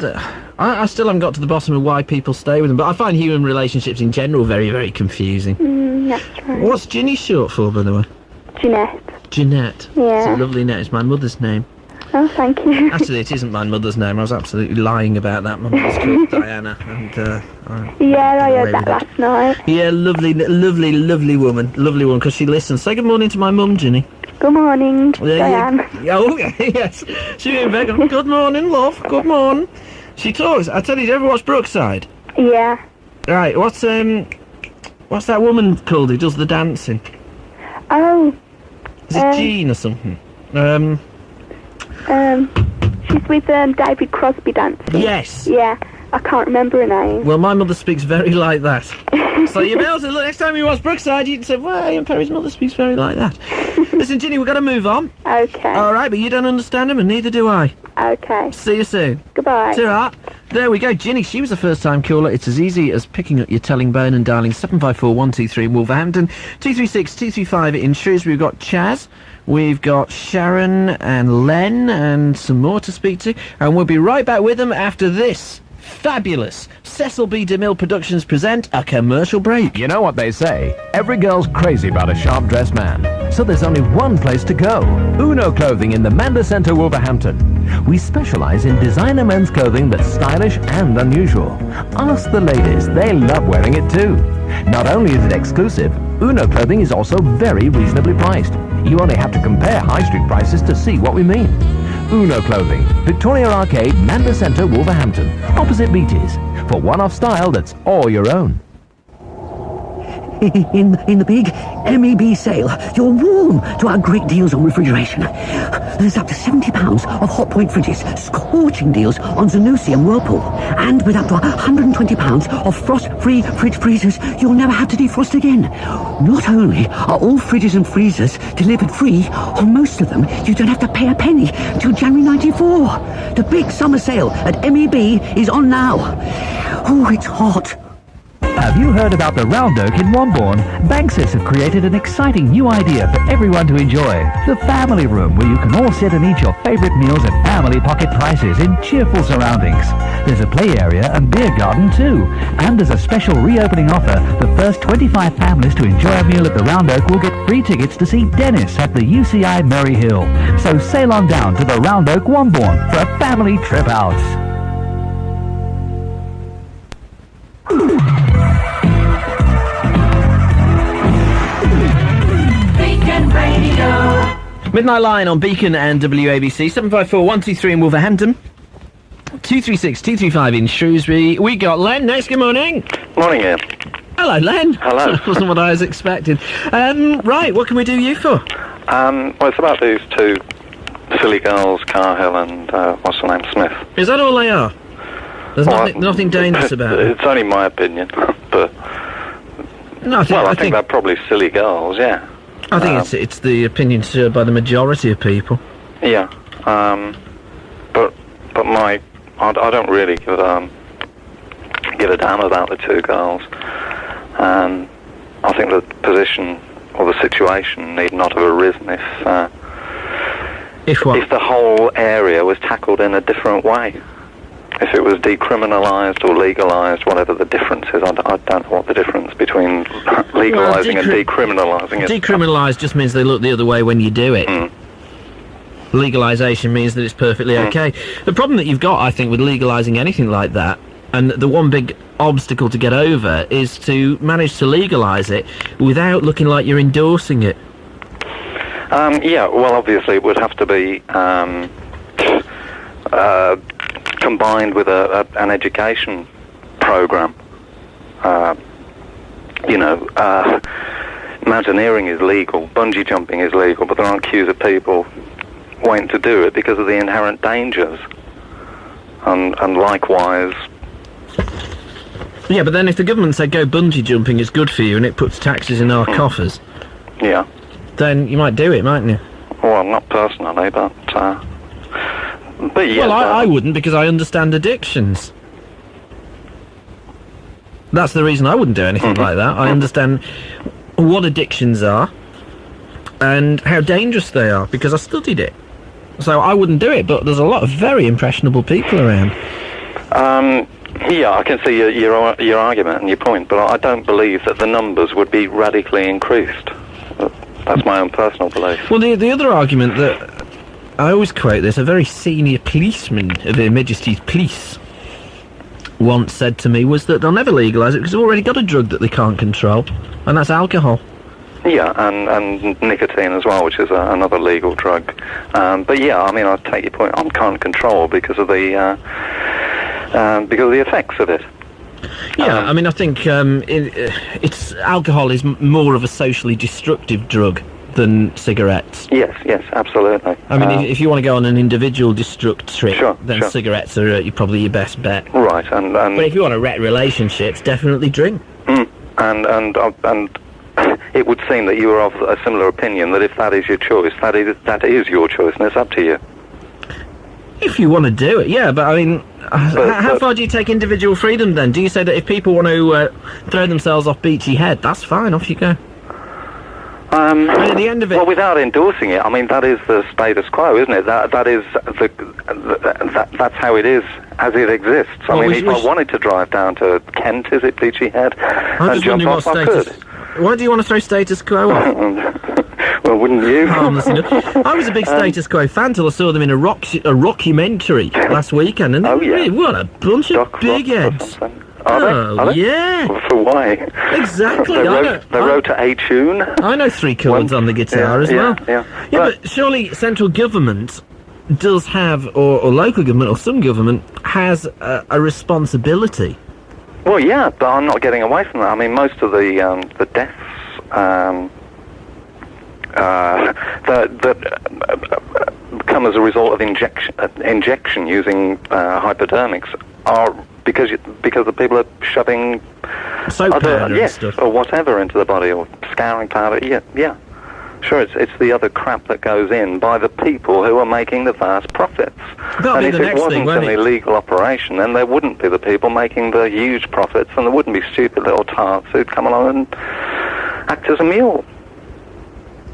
I still haven't got to the bottom of why people stay with them, but I find human relationships in general very, very confusing. That's right. What's Ginny short for, by the way? Jeanette. Jeanette. Yeah. It's a lovely name. It's my mother's name. Oh, thank you. Actually, it isn't my mother's name. I was absolutely lying about that. My mother's called Diana, and Yeah, I heard that last night. yeah, lovely woman, because she listens. Say good morning to my mum, Ginny. Good morning, Yeah, Diane. Oh, yes. She's in bed. Good morning, love. Good morning. She talks. I tell you, do you ever watch Brookside? Yeah. Right. What's that woman called who does the dancing? Oh. Is it Jean or something? She's with David Crosby dancing. Yes. Yeah. I can't remember her name. Well, my mother speaks very like that. So you may also, look, next time you watch Brookside, you can say, well, Ian Perry's mother speaks very like that. Listen, Ginny, we've got to move on. Okay. All right, but you don't understand him, and neither do I. Okay. See you soon. Goodbye. Ta-ra. There we go. Ginny, she was a first-time caller. It's as easy as picking up your telling bone and dialing 754-123 in Wolverhampton, 236-235 in Shrewsbury. We've got Chaz, we've got Sharon and Len, and some more to speak to, and we'll be right back with them after this fabulous Cecil B. DeMille Productions present a commercial break. You know what they say, every girl's crazy about a sharp-dressed man. So there's only one place to go, Uno Clothing in the Manda Centre, Wolverhampton. We specialise in designer men's clothing that's stylish and unusual. Ask the ladies, they love wearing it too. Not only is it exclusive, Uno Clothing is also very reasonably priced. You only have to compare high street prices to see what we mean. Uno Clothing, Victoria Arcade, Manda Centre, Wolverhampton, opposite Beatties, for one-off style that's all your own. In the big MEB sale, you're warm to our great deals on refrigeration. There's up to £70 of Hot Point fridges, scorching deals on Zanussi and Whirlpool. And with up to £120 of frost-free fridge freezers, you'll never have to defrost again. Not only are all fridges and freezers delivered free, on most of them you don't have to pay a penny until January '94. The big summer sale at MEB is on now. Oh, it's hot. Have you heard about the Round Oak in Wombourne? Banksys have created an exciting new idea for everyone to enjoy. The family room, where you can all sit and eat your favourite meals at family pocket prices in cheerful surroundings. There's a play area and beer garden too. And as a special reopening offer, the first 25 families to enjoy a meal at the Round Oak will get free tickets to see Dennis at the UCI Merry Hill. So sail on down to the Round Oak Wombourne for a family trip out. Beacon Radio. Midnight Line on Beacon and WABC, 754-123 in Wolverhampton, 236-235 in Shrewsbury. We got Len next. Good morning. Morning, Ian. Hello, Len. Hello. That wasn't what I was expecting. Right, what can we do you for? Well, it's about these two silly girls, Cahill and, what's her name, Smith. Is that all they are? There's nothing dangerous about it. It's only my opinion, but... No, I think they're probably silly girls, yeah. I think it's the opinion shared by the majority of people. Yeah, but I don't really give a damn about the two girls. I think the position or the situation need not have arisen if the whole area was tackled in a different way. If it was decriminalised or legalised, whatever the difference is, I don't know what the difference between legalising and decriminalising is. Decriminalised just means they look the other way when you do it. Legalisation means that it's perfectly okay. The problem that you've got, I think, with legalising anything like that, and the one big obstacle to get over, is to manage to legalise it without looking like you're endorsing it. Yeah, well, obviously it would have to be combined with an education program. Mountaineering is legal, bungee jumping is legal, but there aren't queues of people waiting to do it because of the inherent dangers. And likewise... Yeah, but then if the government said go bungee jumping is good for you and it puts taxes in our coffers... Yeah. Then you might do it, mightn't you? Well, not personally, but yeah. Well, I wouldn't, because I understand addictions. That's the reason I wouldn't do anything like that. I understand what addictions are and how dangerous they are, because I studied it. So I wouldn't do it, but there's a lot of very impressionable people around. Yeah, I can see your argument and your point, but I don't believe that the numbers would be radically increased. That's my own personal belief. Well, the other argument that I always quote this, a very senior policeman of Her Majesty's Police once said to me, was that they'll never legalise it because they've already got a drug that they can't control, and that's alcohol. Yeah, and nicotine as well, which is another legal drug. But yeah, I mean, I take your point. I can't control because of the effects of it. Yeah, I mean, I think it's alcohol is more of a socially destructive drug than cigarettes. Yes, absolutely. I mean, if you want to go on an individual destruct trip, then sure. cigarettes are probably your best bet. Right, and but if you want to wreck relationships, definitely drink. And it would seem that you are of a similar opinion that if that is your choice, that is your choice, and it's up to you. If you want to do it, yeah, but I mean, how far do you take individual freedom then? Do you say that if people want to throw themselves off Beachy Head, that's fine, off you go? I mean, at the end of it... Well, without endorsing it, I mean, that is the status quo, isn't it? That is that's how it is, as it exists. I mean, if I wanted to drive down to Kent, is it Beachy Head, and jump off, I could. Why do you want to throw status quo off? Well, wouldn't you? I was a big status quo fan till I saw them in a rockumentary last weekend, and what a bunch of big heads. Are they? Yeah. For why? Exactly. They wrote to a tune. I know 3 chords on the guitar as well. Yeah, but surely central government does have, or local government, or some government, has a responsibility. Well, yeah, but I'm not getting away from that. I mean, most of the deaths that come as a result of injection using hypodermics are because the people are shoving soap powder and stuff or whatever into the body, or scouring powder. Yeah. Sure, it's the other crap that goes in by the people who are making the vast profits. And if it wasn't an illegal operation, then there wouldn't be the people making the huge profits, and there wouldn't be stupid little tarts who'd come along and act as a mule.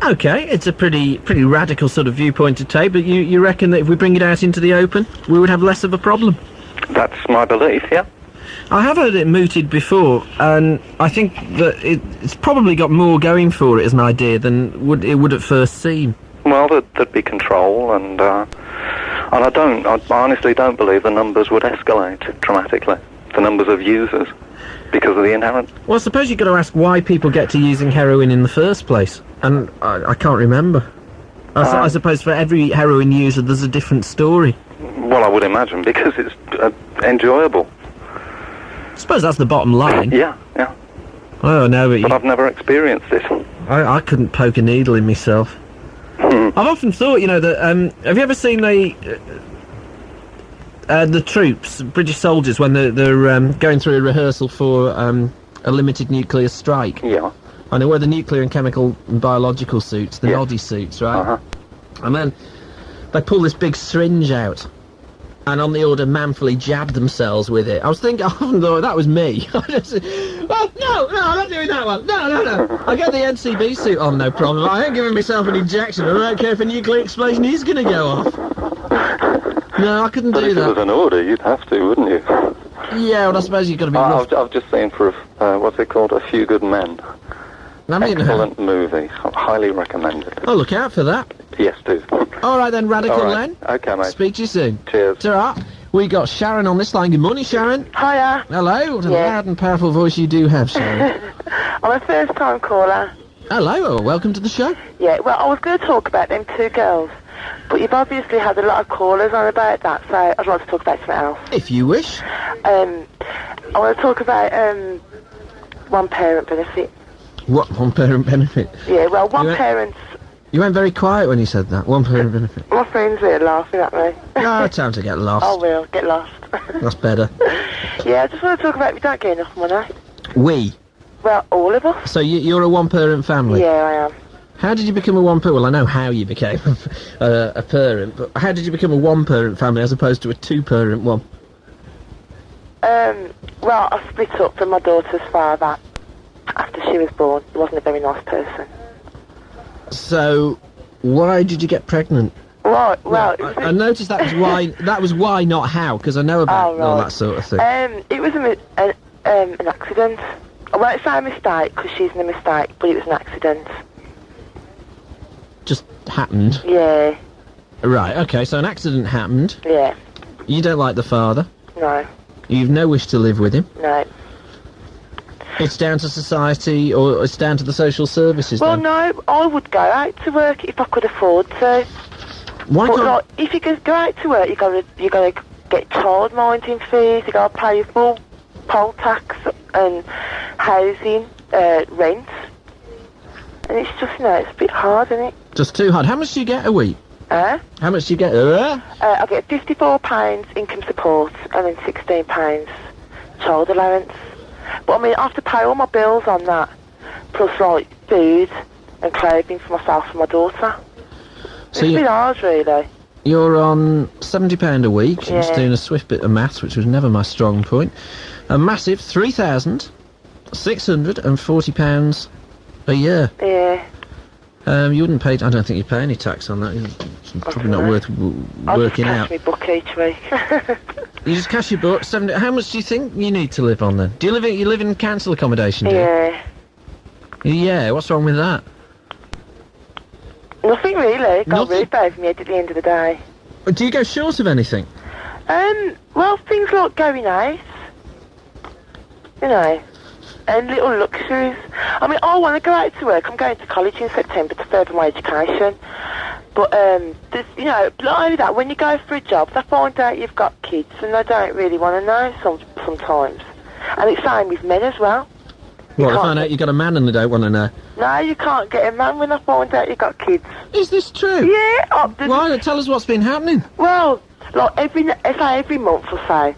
Okay, it's a pretty radical sort of viewpoint to take, but you reckon that if we bring it out into the open, we would have less of a problem? That's my belief, yeah. I have heard it mooted before, and I think that it's probably got more going for it as an idea than it would at first seem. Well, there'd be control, and I honestly don't believe the numbers would escalate dramatically, the numbers of users, because of the inherent... Well, I suppose you've got to ask why people get to using heroin in the first place, and I can't remember. I suppose for every heroin user there's a different story. Well, I would imagine, because it's enjoyable. I suppose that's the bottom line. Yeah. Oh, no, but I've never experienced it. I couldn't poke a needle in myself. I've often thought, that... have you ever seen the troops, British soldiers, when they're going through a rehearsal for a limited nuclear strike? Yeah. And they wear the nuclear and chemical and biological suits, the noddy suits, right? Uh-huh. And then they pull this big syringe out, and on the order manfully jab themselves with it. I often thought that was me. No, I'm not doing that one. No. I get the NCB suit on, no problem. I ain't giving myself an injection. I don't care if a nuclear explosion is going to go off. No, I couldn't do that. But if it was an order, you'd have to, wouldn't you? Yeah, well, I suppose you've got to be rough. I've just seen for, what's it called, A Few Good Men. Excellent movie. Highly recommended. I'll look out for that. Yes, do. All right then, Radical Len. Okay, mate. Speak to you soon. Cheers. Ta-ra. We got Sharon on this line. Good morning, Sharon. Hiya. Hello. What a loud and powerful voice you do have, Sharon. I'm a first-time caller. Hello. Well, welcome to the show. Yeah, well, I was going to talk about them 2 girls, but you've obviously had a lot of callers on about that, so I'd like to talk about something else. If you wish. I want to talk about one-parent benefit. What, one-parent benefit? Yeah, well, one-parent's... You went very quiet when you said that. One-parent benefit. My friends are laughing at me. No, time to get lost. I will, get lost. That's better. Yeah, I just want to talk about we don't get enough money. We? Well, all of us. So you're a one-parent family? Yeah, I am. How did you become a one-parent? Well, I know how you became a parent, but how did you become a one-parent family as opposed to a two-parent one? Well, I split up from my daughter's father after she was born. He wasn't a very nice person. So, why did you get pregnant? Right, well... I noticed that was why, not how, because I know about all that sort of thing. It was an accident. I won't say a mistake, because she's in a mistake, but it was an accident. Just happened? Yeah. Right, okay, so an accident happened. Yeah. You don't like the father? No. You've no wish to live with him? No. It's down to society, or it's down to the social services, Well, then? no, I would go out to work if I could afford to. Why but can't... like, if you go out to work, you gotta get child minding fees. You gotta pay your full poll tax and housing, rent, and it's just it's a bit hard, isn't it? Just too hard. How much do you get a week? Huh? How much do you get? I get £54 income support and then £16 child allowance. But I mean, I have to pay all my bills on that, plus like food and clothing for myself and my daughter. So it's a bit hard, really. You're on £70 a week. Yeah. Just doing a swift bit of maths, which was never my strong point. A massive £3,640 a year. Yeah. You wouldn't pay... I don't think you pay any tax on that. It's probably not worth working out. I'll just cash my book each week. You just cash your book. How much do you think you need to live on then? Do you live in council accommodation? Do Yeah. you? Yeah. What's wrong with that? Nothing really. Got a roof over my head at the end of the day. Do you go short of anything? Well, things like going out. You know. And little luxuries. I mean, I want to go out to work. I'm going to college in September to further my education. But, there's, not only that, when you go for a job, they find out you've got kids and they don't really want to know sometimes. And it's the same with men as well. What, they find out you've got a man and they don't want to know? No, you can't get a man when they find out you've got kids. Is this true? Yeah. Why? Tell us what's been happening. Well, like every month or so,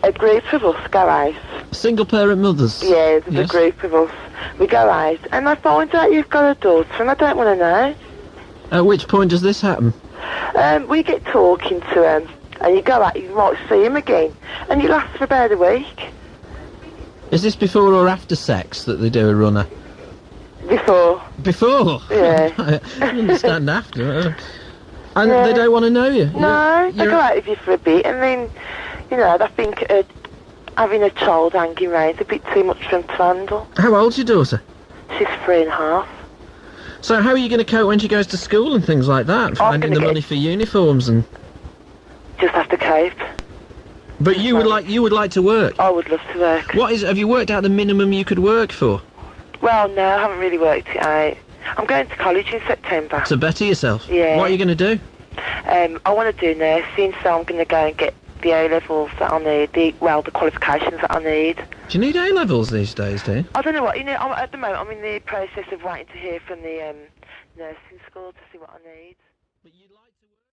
a group of us go out. Single parent mothers? Yeah, there's a group of us. We go out and they find out you've got a daughter and I don't want to know. At which point does this happen? We get talking to them and you go out, you might see him again and it lasts for about a week. Is this before or after sex that they do a runner? Before. Before? Yeah. I understand after. And they don't want to know you? No, they go out with you for a bit and then, they think having a child hanging around is a bit too much for them to handle. How old's your daughter? She's 3.5. So how are you going to cope when she goes to school and things like that? Finding the money for uniforms and... Just have to cope. But you would like to work? I would love to work. Have you worked out the minimum you could work for? Well, no, I haven't really worked it out. I'm going to college in September. To better yourself? Yeah. What are you going to do? I want to do nursing, so I'm going to go and get the A-levels that I need, the qualifications that I need. Do you need A-levels these days, do you? I don't know what, at the moment I'm in the process of waiting to hear from the nursing school to see what I need. But you'd like to work?